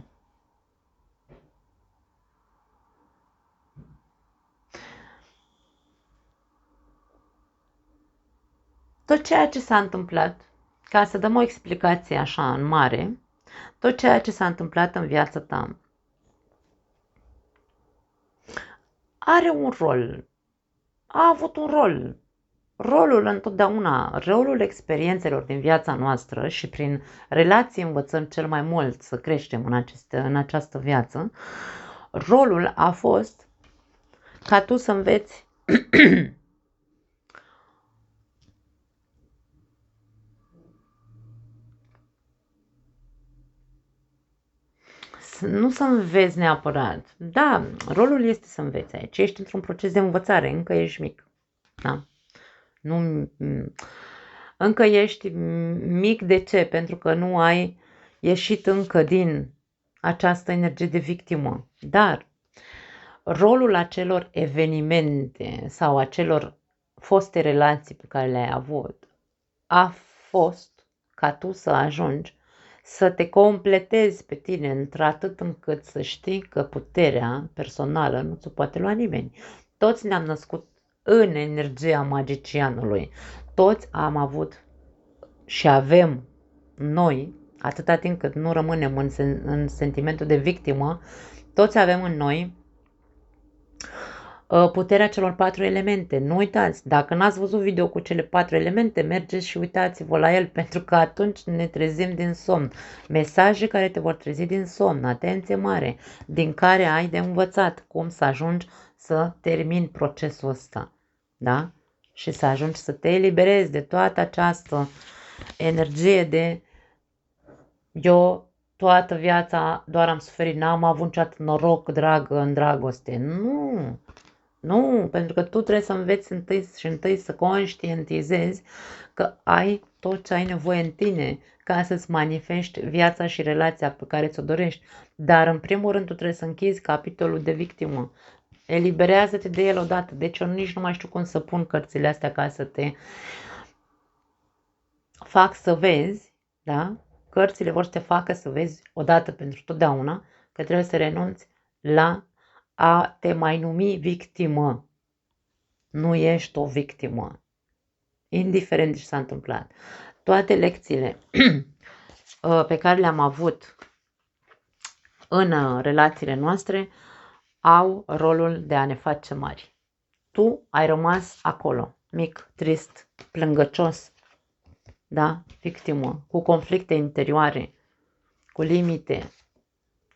Tot ceea ce s-a întâmplat, ca să dăm o explicație așa în mare, tot ceea ce s-a întâmplat în viața ta are un rol, a avut un rol. Rolul întotdeauna, rolul experiențelor din viața noastră și prin relații învățăm cel mai mult să creștem în această viață. Rolul a fost ca tu să înveți nu să înveți neapărat. Da, rolul este să înveți aici. Ești într-un proces de învățare, încă ești mic. Da? Nu, încă ești mic de ce? Pentru că nu ai ieșit încă din această energie de victimă. Dar rolul acelor evenimente sau acelor foste relații pe care le-ai avut a fost ca tu să ajungi să te completezi pe tine într-atât încât să știi că puterea personală nu ți-o poate lua nimeni. Toți ne-am născut în energia magicianului. Toți am avut și avem noi, atâta timp cât nu rămânem în sentimentul de victimă, toți avem în noi puterea celor 4 elemente. Nu uitați, dacă n-ați văzut video cu cele 4 elemente, mergeți și uitați-vă la el, pentru că atunci ne trezim din somn. Mesaje care te vor trezi din somn, atenție mare, din care ai de învățat cum să ajungi să termini procesul ăsta. Da? Și să ajungi să te eliberezi de toată această energie de eu toată viața doar am suferit, n-am avut niciodată noroc, dragă, în dragoste. Nu! Nu, pentru că tu trebuie să înveți întâi să conștientizezi că ai tot ce ai nevoie în tine ca să-ți manifesti viața și relația pe care ți-o dorești. Dar în primul rând tu trebuie să închizi capitolul de victimă. Eliberează-te de el odată. Deci eu nici nu mai știu cum să pun cărțile astea ca să te fac să vezi, da? Cărțile vor să te facă să vezi odată pentru totdeauna că trebuie să renunți la a te mai numi victimă. Nu ești o victimă. Indiferent de ce s-a întâmplat. Toate lecțiile pe care le-am avut în relațiile noastre au rolul de a ne face mari. Tu ai rămas acolo, mic, trist, plângăcios, da? Victimă, cu conflicte interioare, cu limite,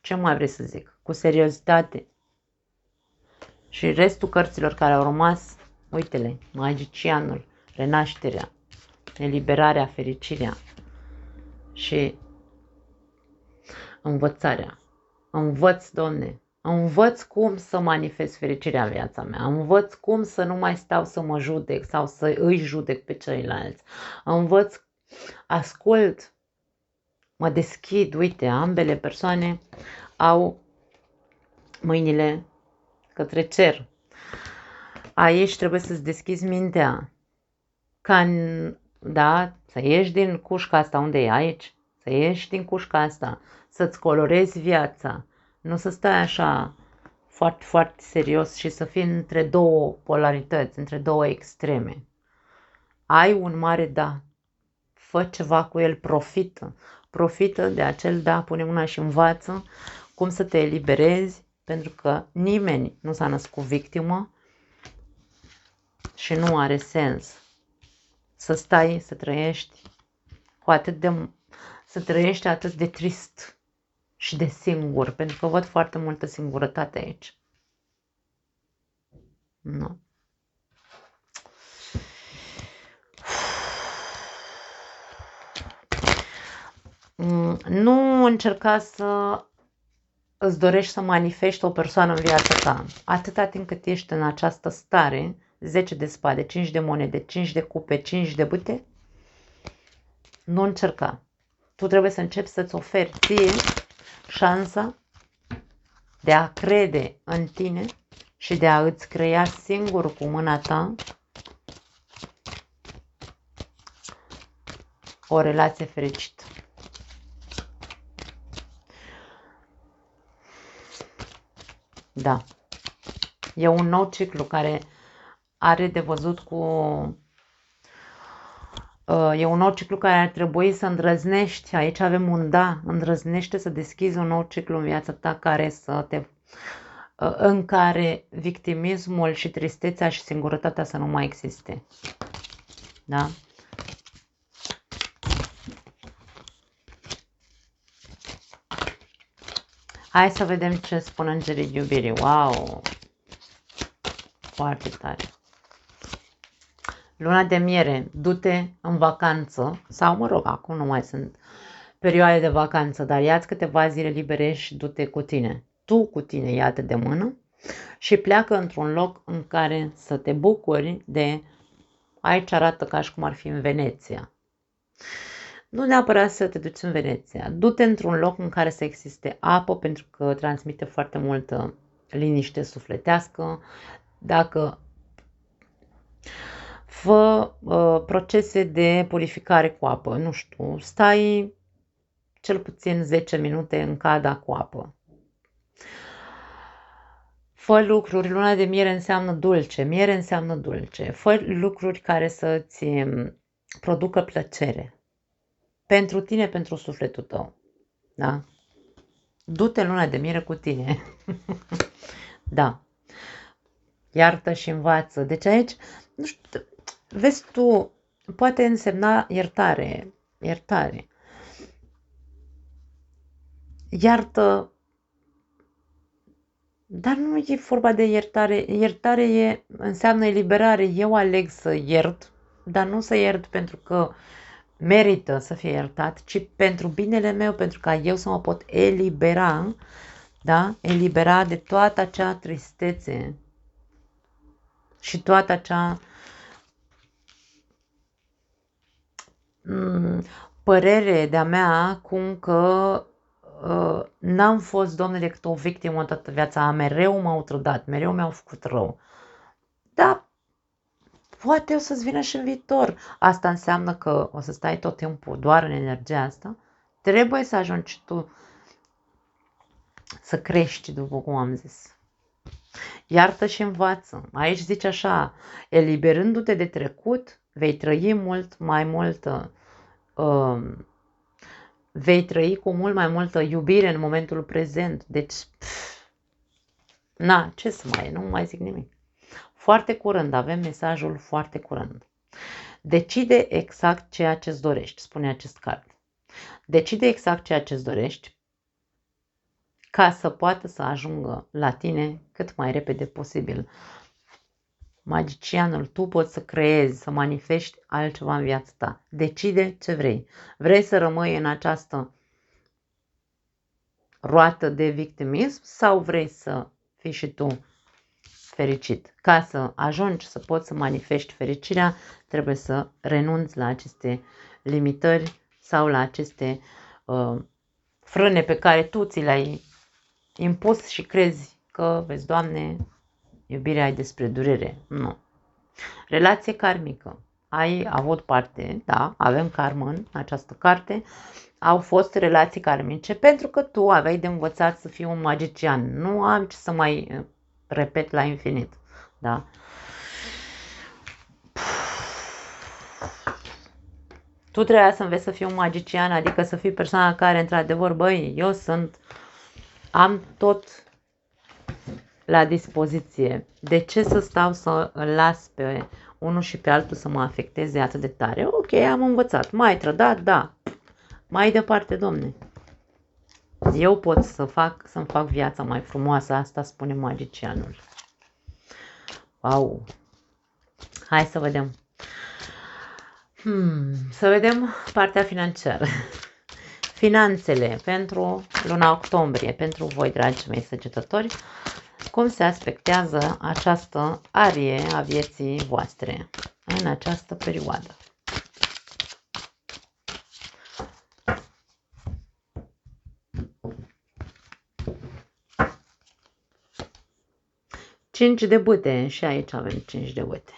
ce mai vrei să zic, cu seriozitate. Și restul cărților care au rămas, uite-le, magicianul, renașterea, eliberarea, fericirea și învățarea. Învăț, Doamne, învăț cum să manifest fericirea în viața mea, învăț cum să nu mai stau să mă judec sau să îi judec pe ceilalți, învăț, ascult, mă deschid, uite, ambele persoane au mâinile către cer. Aici trebuie să-ți deschizi mintea, da, să ieși din cușca asta unde e aici, să ieși din cușca asta, să-ți colorezi viața, nu să stai așa foarte, foarte serios și să fii între două polarități, între două extreme. Ai un mare da, fă ceva cu el, profită de acel da, pune mâna și învață cum să te eliberezi, pentru că nimeni nu s-a născut victimă și nu are sens să stai, să trăiești să trăiești atât de trist și de singur, pentru că văd foarte multă singurătate aici. Nu. Nu încerca să îți dorești să manifesti o persoană în viața ta. Atâta timp cât ești în această stare, 10 de spade, 5 de monede, 5 de cupe, 5 de bâte, nu încerca. Tu trebuie să începi să-ți oferi ție șansa de a crede în tine și de a îți crea singur cu mâna ta o relație fericită. Da. E un nou ciclu care are de văzut cu... E un nou ciclu care ar trebui să îndrăznești. Aici avem un da. Îndrăznește să deschizi un nou ciclu în viața ta care să te... în care victimismul și tristețea și singurătatea să nu mai existe. Da? Hai să vedem ce spun îngerii iubirii. Wow! Foarte tare. Luna de miere, du-te în vacanță, sau mă rog, acum nu mai sunt perioade de vacanță, dar ia-ți câteva zile libere și du-te cu tine. Tu cu tine ia-te de mână și pleacă într-un loc în care să te bucuri de... Aici arată ca și cum ar fi în Veneția. Nu neapărat să te duci în Veneția. Du-te într-un loc în care să existe apă, pentru că transmite foarte multă liniște sufletească. Dacă fă procese de purificare cu apă, nu știu, stai cel puțin 10 minute în cada cu apă. Fă lucruri, luna de miere înseamnă dulce, miere înseamnă dulce. Fă lucruri care să-ți producă plăcere. Pentru tine, pentru sufletul tău. Da? Du-te în luna de miere cu tine. Da. Iartă și învață. Deci aici, nu știu, vezi tu, poate însemna iertare. Iertare. Iartă. Dar nu e vorba de iertare. Iertare înseamnă eliberare. Eu aleg să iert, dar nu să iert pentru că merită să fie iertat, ci pentru binele meu, pentru ca eu să mă pot elibera, da? Elibera de toată acea tristețe și toată acea părere de-a mea cum că n-am fost, Doamne, decât o victimă toată viața, mereu m-au trădat, mereu mi-au făcut rău. Da, poate o să-ți vină și în viitor. Asta înseamnă că o să stai tot timpul doar în energia asta. Trebuie să ajungi tu să crești, după cum am zis. Iartă și învață. Aici zice așa, eliberându-te de trecut, vei trăi mult mai multă, vei trăi cu mult mai multă iubire în momentul prezent. Deci, na, ce să mai, nu mai zic nimic. Foarte curând, avem mesajul foarte curând. Decide exact ceea ce-ți dorești, spune acest card. Decide exact ceea ce-ți dorești ca să poată să ajungă la tine cât mai repede posibil. Magicianul, tu poți să creezi, să manifesti altceva în viața ta. Decide ce vrei. Vrei să rămâi în această roată de victimism sau vrei să fii și tu fericit? Ca să ajungi să poți să manifesti fericirea, trebuie să renunți la aceste limitări sau la aceste frâne pe care tu ți le-ai impus și crezi că, vezi, Doamne, iubirea e despre durere. Nu. Relație karmică. Ai avut parte, da, avem karmă în această carte, au fost relații karmice pentru că tu aveai de învățat să fii un magician. Nu am ce să mai repet la infinit. Da? Tu trebuia să înveți să fii un magician, adică să fii persoana care, într-adevăr, băi, eu am tot la dispoziție. De ce să stau să îl las pe unul și pe altul să mă afecteze atât de tare? Ok, am învățat. Mai trădat, da. Mai departe, Domne. Eu pot să-mi fac viața mai frumoasă, asta spune magicianul. Wow! Hai să vedem. Să vedem partea financiară. Finanțele pentru luna octombrie, pentru voi, dragi mei săgetători, cum se aspectează această arie a vieții voastre în această perioadă. 5 de bâte și aici avem 5 de bâte.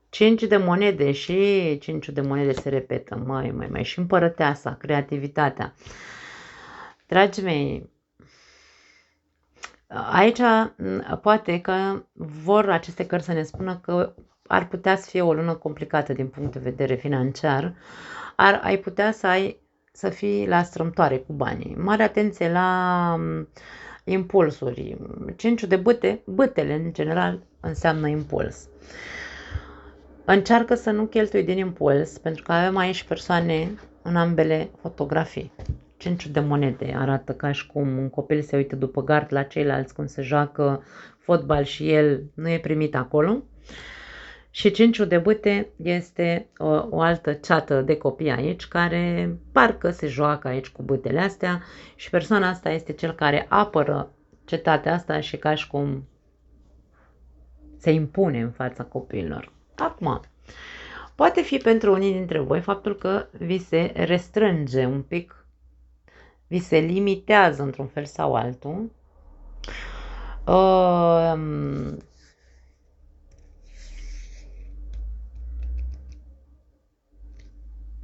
5 de monede și 5 de monede se repetă. Mai și împărăteasa, creativitatea. Dragii mei, aici poate că vor aceste cărți să ne spună că ar putea să fie o lună complicată din punct de vedere financiar. Ai putea să fii la strâmtoare cu banii. Mare atenție la impulsuri. 5 de bâte, bâtele în general înseamnă impuls. Încearcă să nu cheltui din impuls, pentru că avem aici persoane în ambele fotografii. 5 de monede arată ca și cum un copil se uită după gard la ceilalți cum se joacă fotbal și el nu e primit acolo. Și 5 de bâte este o altă ceată de copii aici care parcă se joacă aici cu bâtele astea și persoana asta este cel care apără cetatea asta și ca și cum se impune în fața copiilor. Acum, poate fi pentru unii dintre voi faptul că vi se restrânge un pic, vi se limitează într-un fel sau altul.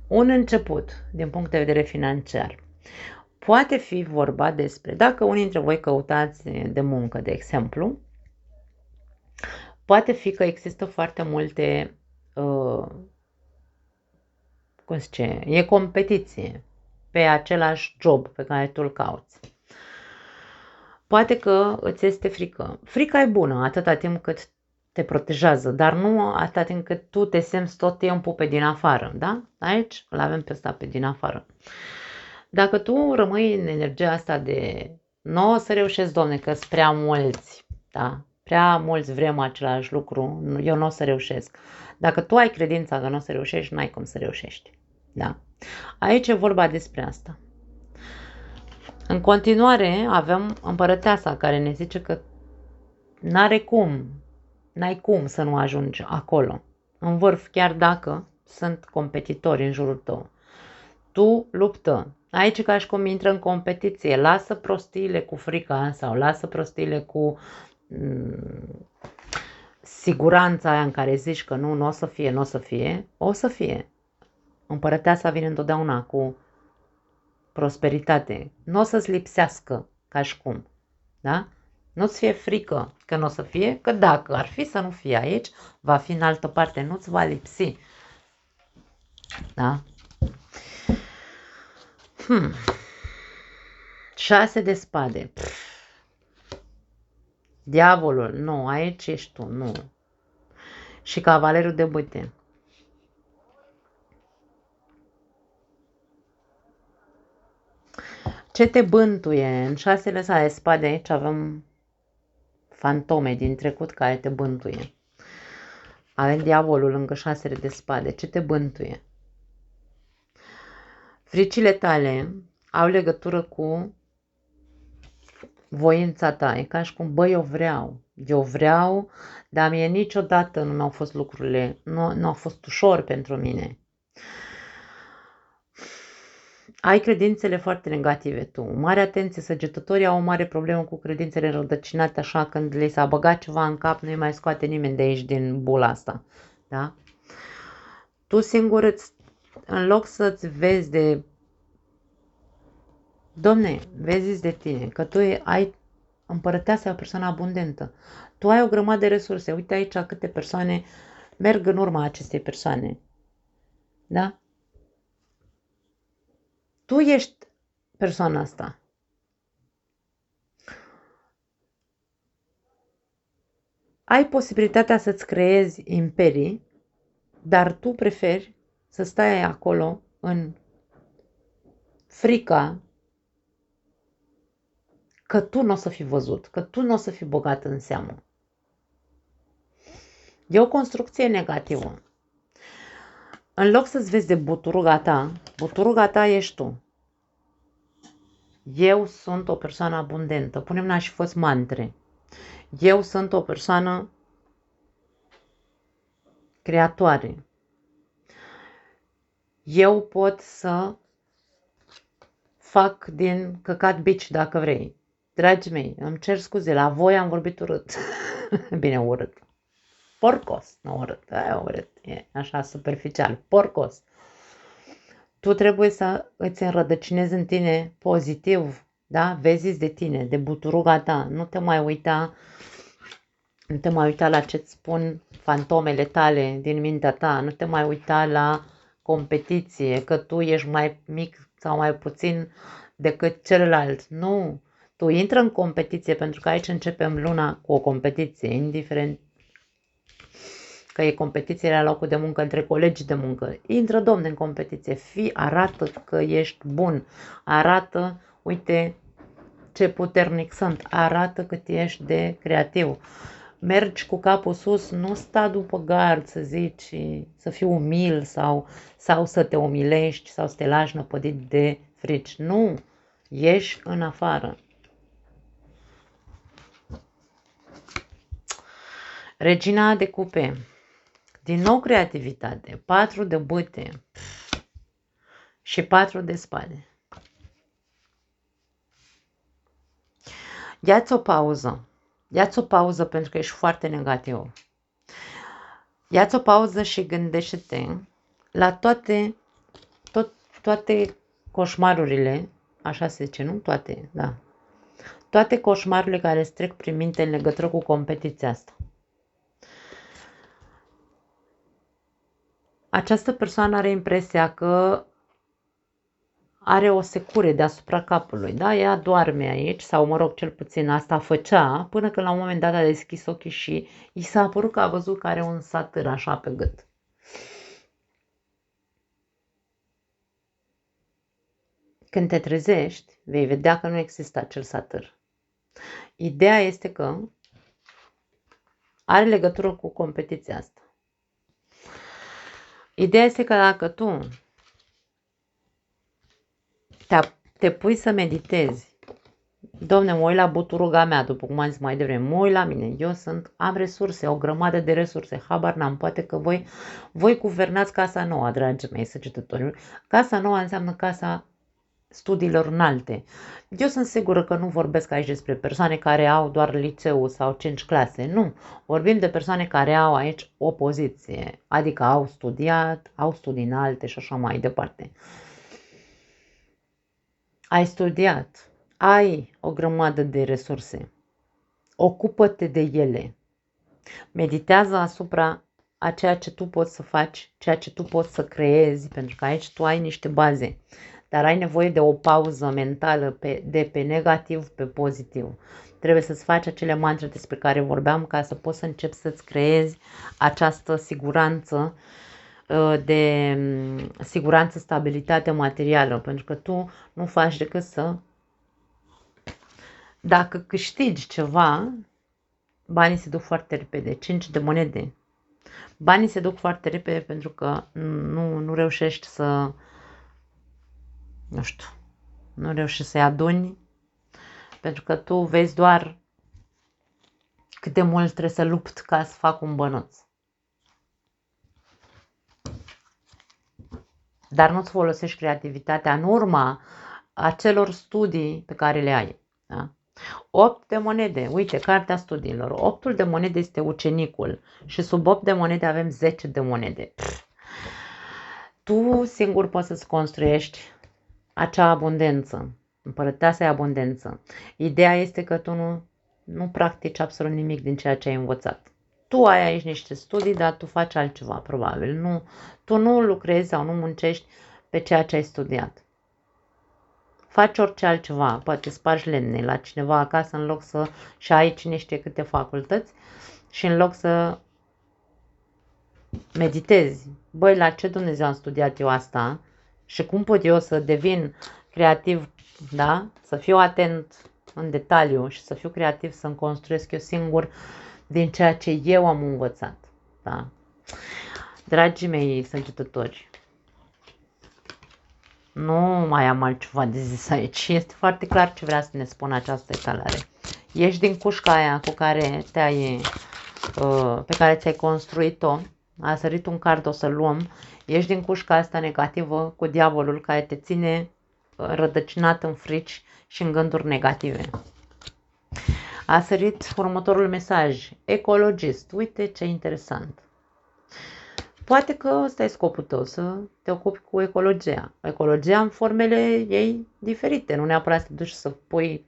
Un început din punct de vedere financiar. Poate fi vorba despre, dacă unii dintre voi căutați de muncă, de exemplu, poate fi că există foarte multe, cum zice, e competiție pe același job pe care tu îl cauți. Poate că îți este frică. Frica e bună atâta timp cât te protejează, dar nu atâta timp cât tu te simți tot timpul pe din afară, da? Aici îl avem pe ăsta pe din afară. Dacă tu rămâi în energia asta de nu o să reușesc, domne, că sunt prea mulți, da? Prea mulți vrem același lucru, eu nu o să reușesc. Dacă tu ai credința că nu o să reușești, n-ai cum să reușești, da? Aici e vorba despre asta. În continuare avem împărăteasa care ne zice că n-ai cum să nu ajungi acolo, în vârf, chiar dacă sunt competitori în jurul tău. Tu luptă. Aici ca și cum intră în competiție. Lasă prostiile cu frica sau lasă prostiile cu siguranța aia în care zici că nu o să fie, nu o să fie. O să fie. Împărăteasa vine întotdeauna cu prosperitate. Nu o să-ți lipsească ca și cum. Da? Nu-ți fie frică că nu o să fie, că dacă ar fi să nu fie aici, va fi în altă parte, nu-ți va lipsi. Da? 6 de spade. Diavolul, nu, aici ești tu, nu. Și cavalerul de bâte. Ce te bântuie? În 6 de spade aici avem fantome din trecut care te bântuie. Avem diavolul lângă 6 de spade. Ce te bântuie? Fricile tale au legătură cu voința ta. E ca și cum, băi, eu vreau, dar mie niciodată nu mi-au fost lucrurile, nu au fost ușor pentru mine. Ai credințele foarte negative tu. Mare atenție, săgetătorii au o mare problemă cu credințele înrădăcinate, așa când le s-a băgat ceva în cap, nu-i mai scoate nimeni de aici din bula asta. Da? Tu singur în loc să-ți vezi de... Domne, vezi de tine, că tu ai împărăteasa, o persoană abundentă. Tu ai o grămadă de resurse. Uite aici câte persoane merg în urma acestei persoane. Da? Tu ești persoana asta. Ai posibilitatea să-ți creezi imperii, dar tu preferi să stai acolo în frica că tu nu o să fii văzut, că tu nu o să fii băgat în seamă. E o construcție negativă. În loc să-ți vezi de buturuga ta ești tu. Eu sunt o persoană abundentă. Punem și fost mantre. Eu sunt o persoană creatoare. Eu pot să fac din căcat bici dacă vrei. Dragii mei, îmi cer scuze, la voi am vorbit urât. Bine, urât. Porcos, nu urât, aia urât, e așa superficial, porcos. Tu trebuie să îți înrădăcinezi în tine pozitiv, da? Vezi de tine, de buturuga ta, nu te mai uita la ce-ți spun fantomele tale din mintea ta, nu te mai uita la competiție, că tu ești mai mic sau mai puțin decât celălalt. Nu, tu intră în competiție, pentru că aici începem luna cu o competiție, indiferent că e competiție la locul de muncă între colegi de muncă. Intră, domne, în competiție, arată că ești bun, arată, uite ce puternic sunt, arată cât ești de creativ. Mergi cu capul sus, nu sta după gard să zici, să fii umil sau să te umilești sau să te lași năpădit de frici. Nu, ieși în afară. Regina de cupe. Din nou creativitate, 4 de bâte și 4 de spade. Ia-ți o pauză. Ia-ți o pauză pentru că ești foarte negativ. Ia-ți o pauză și gândește-te la toate coșmarurile, așa se zice, nu? Toate, da. Toate coșmarurile care îți trec prin minte în legătură cu competiția asta. Această persoană are impresia că are o secure deasupra capului, da? Ea doarme aici, sau mă rog, cel puțin asta făcea, până când la un moment dat a deschis ochii și i s-a părut că a văzut că are un satâr așa pe gât. Când te trezești, vei vedea că nu există acel satâr. Ideea este că are legătură cu competiția asta. Ideea este că dacă tu te pui să meditezi, domne, mă uit la buturuga mea, după cum am zis mai devreme, mă uit la mine, am resurse, o grămadă de resurse, habar n-am, poate că voi guvernați casa nouă, dragii mei săgetători. Casa nouă înseamnă casa studiilor înalte. Eu sunt sigură că nu vorbesc aici despre persoane care au doar liceu sau 5 clase, nu. Vorbim de persoane care au aici o poziție, adică au studiat, au studii înalte și așa mai departe. Ai studiat, ai o grămadă de resurse, ocupă-te de ele, meditează asupra a ceea ce tu poți să faci, ceea ce tu poți să creezi, pentru că aici tu ai niște baze, dar ai nevoie de o pauză mentală de pe negativ pe pozitiv. Trebuie să-ți faci acele mantre despre care vorbeam ca să poți să începi să-ți creezi această siguranță, de siguranță, stabilitate materială, pentru că tu nu faci decât dacă câștigi ceva, banii se duc foarte repede. 5 de monede. Banii se duc foarte repede pentru că nu reușești nu reușești să-i aduni, pentru că tu vezi doar cât de mult trebuie să lupți ca să fac un bănuț. Dar nu-ți folosești creativitatea în urma acelor studii pe care le ai. Da? 8 de monede, uite, cartea studiilor. 8-ul de monede este ucenicul și sub 8 de monede avem 10 de monede. Tu singur poți să-ți construiești acea abundență, împărăteasa e abundență. Ideea este că tu nu practici absolut nimic din ceea ce ai învățat. Tu ai aici niște studii, dar tu faci altceva, probabil. Tu nu lucrezi sau nu muncești pe ceea ce ai studiat. Faci orice altceva, poate spargi lemne la cineva acasă în loc și ai cine știe câte facultăți și în loc să meditezi. Băi, la ce Dumnezeu am studiat eu asta și cum pot eu să devin creativ, da? Să fiu atent în detaliu și să fiu creativ, să-mi construiesc eu singur din ceea ce eu am învățat, da? Dragii mei săgetători, nu mai am altceva de zis aici. Este foarte clar ce vrea să ne spună această etalare. Ești din cușca aia cu care pe care ți-ai construit-o. A sărit un card, o să-l luăm. Ești din cușca asta negativă cu diavolul care te ține rădăcinat în frici și în gânduri negative. A sărit următorul mesaj. Ecologist. Uite ce interesant. Poate că ăsta e scopul tău, să te ocupi cu ecologia. Ecologia în formele ei diferite. Nu neapărat să te duci să pui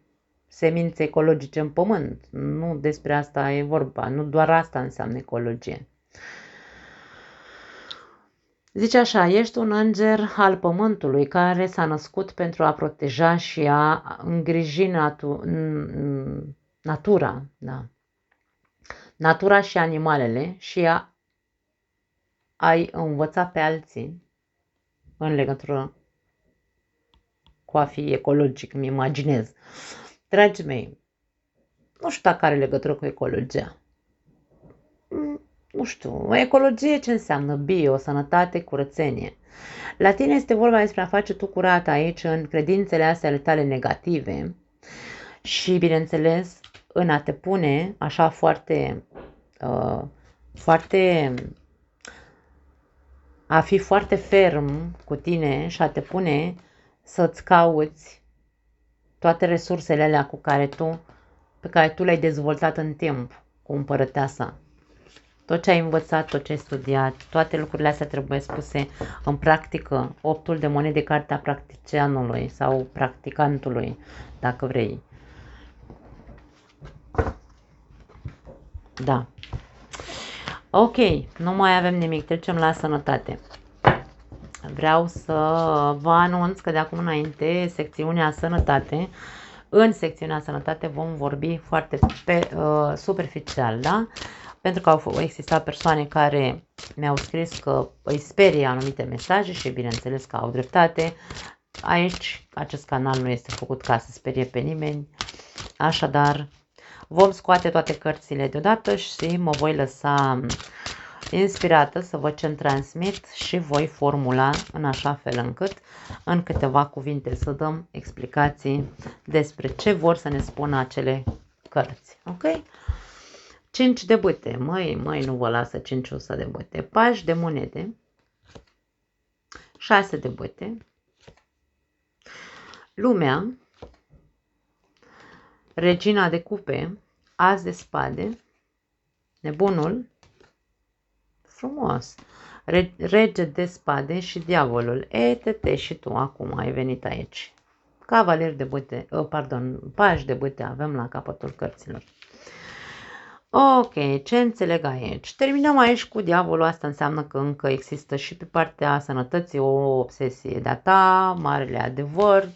semințe ecologice în pământ. Nu despre asta e vorba. Nu doar asta înseamnă ecologie. Zice așa, ești un înger al pământului care s-a născut pentru a proteja și a îngriji natura, da. Natura și animalele și ai învăța pe alții în legătură cu a fi ecologic, îmi imaginez. Dragii mei, nu știu dacă are legătură cu ecologia. Nu știu, ecologie ce înseamnă? Bio, sănătate, curățenie. La tine este vorba despre a face tu curat aici în credințele astea ale tale negative și, bineînțeles, în a te pune așa a fi foarte ferm cu tine și a te pune să-ți cauți toate resursele alea pe care tu le-ai dezvoltat în timp cu împărăteasa. Tot ce ai învățat, tot ce ai studiat, toate lucrurile astea trebuie spuse în practică. 8 de monede, cartea practicianului sau practicantului, dacă vrei. Da. Ok, nu mai avem nimic, trecem la sănătate. Vreau să vă anunț că de acum înainte, secțiunea sănătate, în secțiunea sănătate vom vorbi foarte superficial, da? Pentru că au existat persoane care mi-au scris că îi sperie anumite mesaje și bineînțeles că au dreptate. Aici, acest canal nu este făcut ca să sperie pe nimeni, așadar vom scoate toate cărțile deodată și mă voi lăsa inspirată să văd ce-mi transmit și voi formula în așa fel încât în câteva cuvinte să dăm explicații despre ce vor să ne spună acele cărți. Ok? 5 de bâte. Măi, nu vă lasă 5 de bâte. Pași de monede. 6 de bâte. Lumea. Regina de cupe. As de spade. Nebunul. Frumos. Rege de spade și diavolul. Tete, și tu acum ai venit aici. Cavaler de bâte, pași de bâte avem la capătul cărților. Ok, ce înțeleg aici? Terminăm aici cu diavolul, asta înseamnă că încă există și pe partea sănătății o obsesie de-a ta, marele adevăr,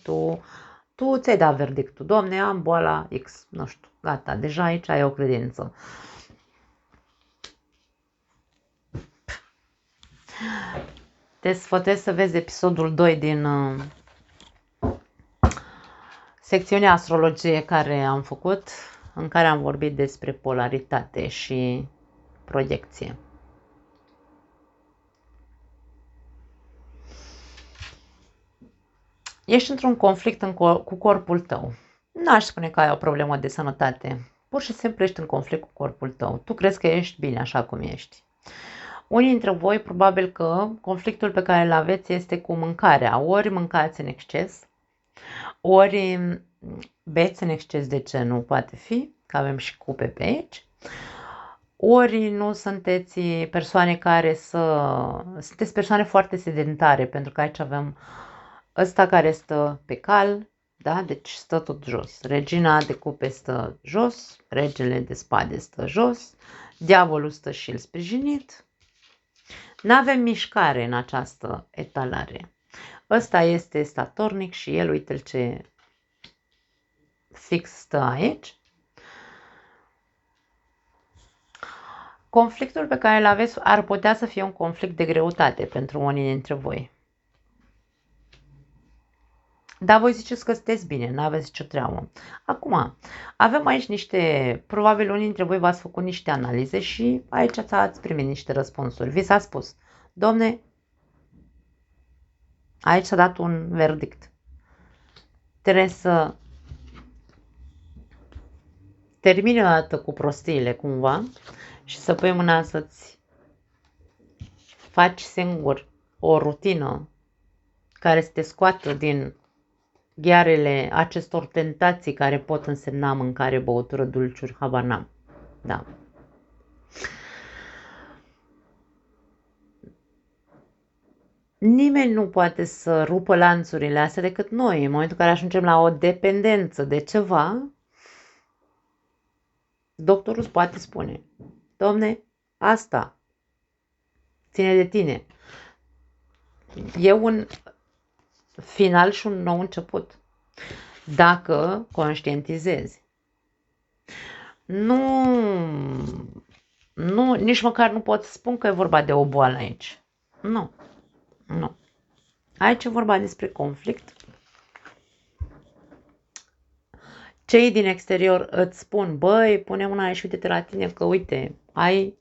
tu ți-ai dat verdictul, Doamne, am boala X, nu știu, gata, deja aici ai o credință. Te sfătuiesc să vezi episodul 2 din secțiunea astrologie care am făcut, în care am vorbit despre polaritate și proiecție. Ești într-un conflict cu corpul tău. N-aș spune că ai o problemă de sănătate. Pur și simplu ești în conflict cu corpul tău. Tu crezi că ești bine așa cum ești. Unii dintre voi probabil că conflictul pe care îl aveți este cu mâncarea. Ori mâncați în exces, ori beți în exces, de ce nu poate fi, că avem și cupe pe aici. Ori nu sunteți persoane sunteți persoane foarte sedentare, pentru că aici avem ăsta care stă pe cal, da? Deci stă tot jos. Regina de cupe stă jos, regele de spade stă jos, diavolul stă și el sprijinit. N-avem mișcare în această etalare. Ăsta este statornic și el, uite-l ce fix stă aici. Conflictul pe care îl aveți ar putea să fie un conflict de greutate pentru unii dintre voi. Dar voi ziceți că sunteți bine, nu aveți nicio treabă. Acum, avem aici probabil unii dintre voi v-ați făcut niște analize și aici ați primit niște răspunsuri. Vi s-a spus, domne, aici s-a dat un verdict. Trebuie să termini o dată cu prostiile cumva și să pui mâna să-ți faci singur o rutină care să te scoată din ghearele acestor tentații care pot însemna mâncare, băutură, dulciuri, habar n-am. Da. Nimeni nu poate să rupă lanțurile astea decât noi. În momentul în care ajungem la o dependență de ceva, doctorul îți poate spune: domne, asta ține de tine. E un final și un nou început. Dacă conștientizezi. Nici măcar nu pot să spun că e vorba de o boală aici. Nu. Aici e vorba despre conflict. Cei din exterior îți spun: băi, pune mâna aici, uite-te la tine că uite, ai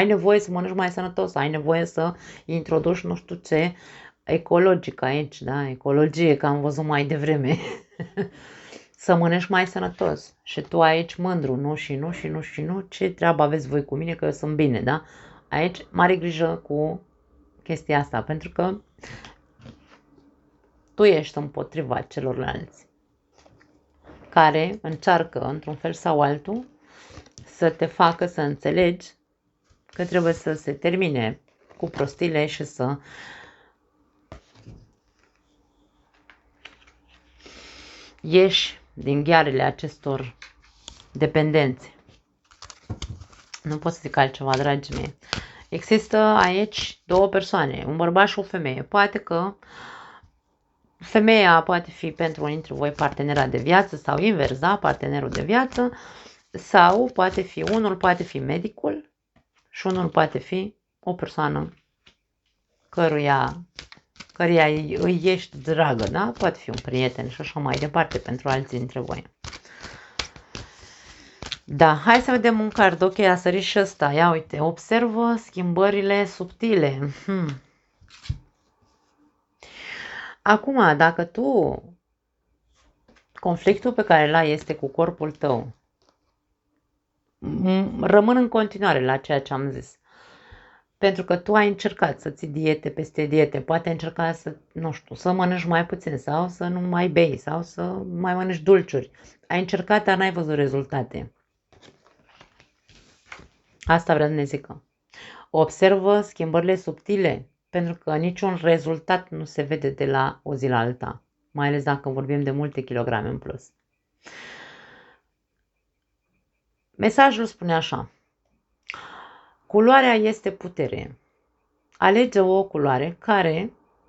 nevoie să mănânci mai sănătos, ai nevoie să introduci nu știu ce ecologic aici, da? Ecologie, că am văzut mai devreme. Să mănânci mai sănătos. Și tu aici mândru, nu, ce treabă aveți voi cu mine că eu sunt bine, da? Aici mare grijă cu chestia asta, pentru că tu ești împotriva celorlalți care încearcă într-un fel sau altul să te facă să înțelegi că trebuie să se termine cu prostile și să ieși din ghearele acestor dependențe. Nu pot să zic altceva, dragii mei. Există aici două persoane, un bărbat și o femeie. Poate că femeia poate fi pentru unii dintre voi partenera de viață sau invers, da? Partenerul de viață, sau unul poate fi medicul și unul poate fi o persoană căruia îi ești dragă, da? Poate fi un prieten și așa mai departe pentru alții dintre voi. Da, hai să vedem un card. Ok, a sărit și ăsta. Ia uite, observă schimbările subtile. Acum, dacă tu, conflictul pe care îl ai este cu corpul tău, rămân în continuare la ceea ce am zis. Pentru că tu ai încercat să ții diete peste diete, poate ai încercat să mănânci mai puțin sau să nu mai bei sau să mai mănânci dulciuri. Ai încercat, dar n-ai văzut rezultate. Asta vreau să ne zică. Observă schimbările subtile, pentru că niciun rezultat nu se vede de la o zi la alta, mai ales dacă vorbim de multe kilograme în plus. Mesajul spune așa: culoarea este putere. Alege o culoare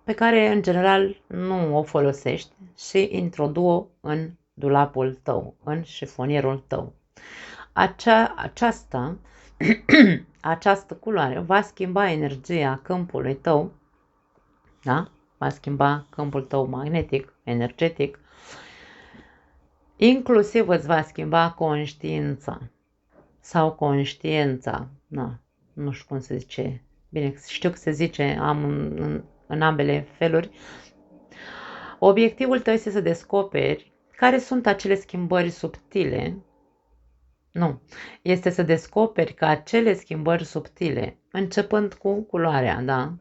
pe care în general nu o folosești și introdu-o în dulapul tău, în șifonierul tău. Această culoare va schimba energia câmpului tău, da? Va schimba câmpul tău magnetic, energetic, inclusiv îți va schimba conștiința sau conștiența, da, nu știu cum se zice, bine, știu că se zice, am în ambele feluri. Obiectivul tău este să descoperi care sunt acele schimbări subtile. Este să descoperi că acele schimbări subtile, începând cu culoarea, da,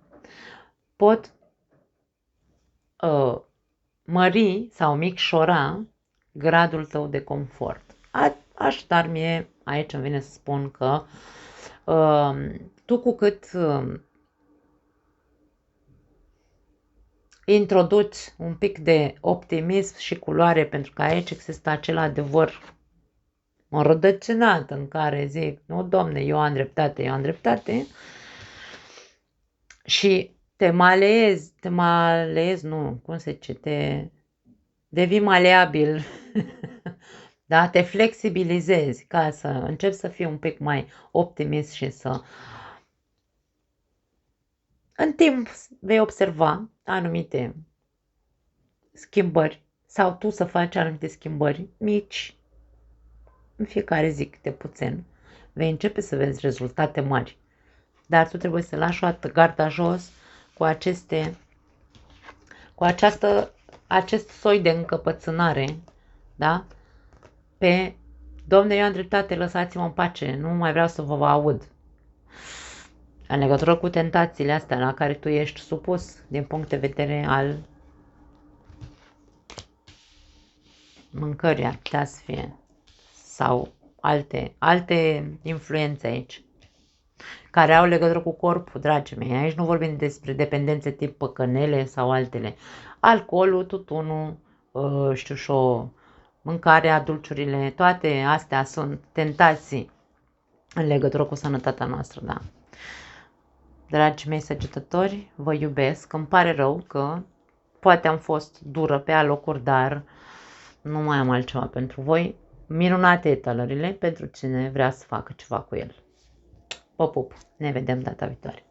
pot mări sau micșora gradul tău de confort. Așadar, mie aici îmi vine să spun că tu cu cât introduci un pic de optimism și culoare, pentru că aici există acel adevăr înrădăcinat în care zic: nu, domne, eu am dreptate, și te maleezi, nu, cum se zice, devii maleabil, da? Te flexibilizezi ca să începi să fii un pic mai optimist și să... În timp vei observa anumite schimbări sau tu să faci anumite schimbări mici în fiecare zi, câte puțin. Vei începe să vezi rezultate mari. Dar tu trebuie să lași o dată garda jos cu acest soi de încăpățânare, da? Domne, eu am dreptate, lăsați-mă în pace, nu mai vreau să vă aud. În legătură cu tentațiile astea la care tu ești supus din punct de vedere al mâncări ar putea să fie, sau alte influențe aici, care au legătură cu corpul, dragii mei. Aici nu vorbim despre dependențe tip păcănele sau altele. Alcoolul, tutunul, știu și o mâncarea, dulciurile, toate astea sunt tentații în legătură cu sănătatea noastră, da. Dragii mei săgetători, vă iubesc, îmi pare rău că poate am fost dură pe alocuri, dar nu mai am altceva pentru voi. Minunate etalările pentru cine vrea să facă ceva cu el. Pop, pop, ne vedem data viitoare.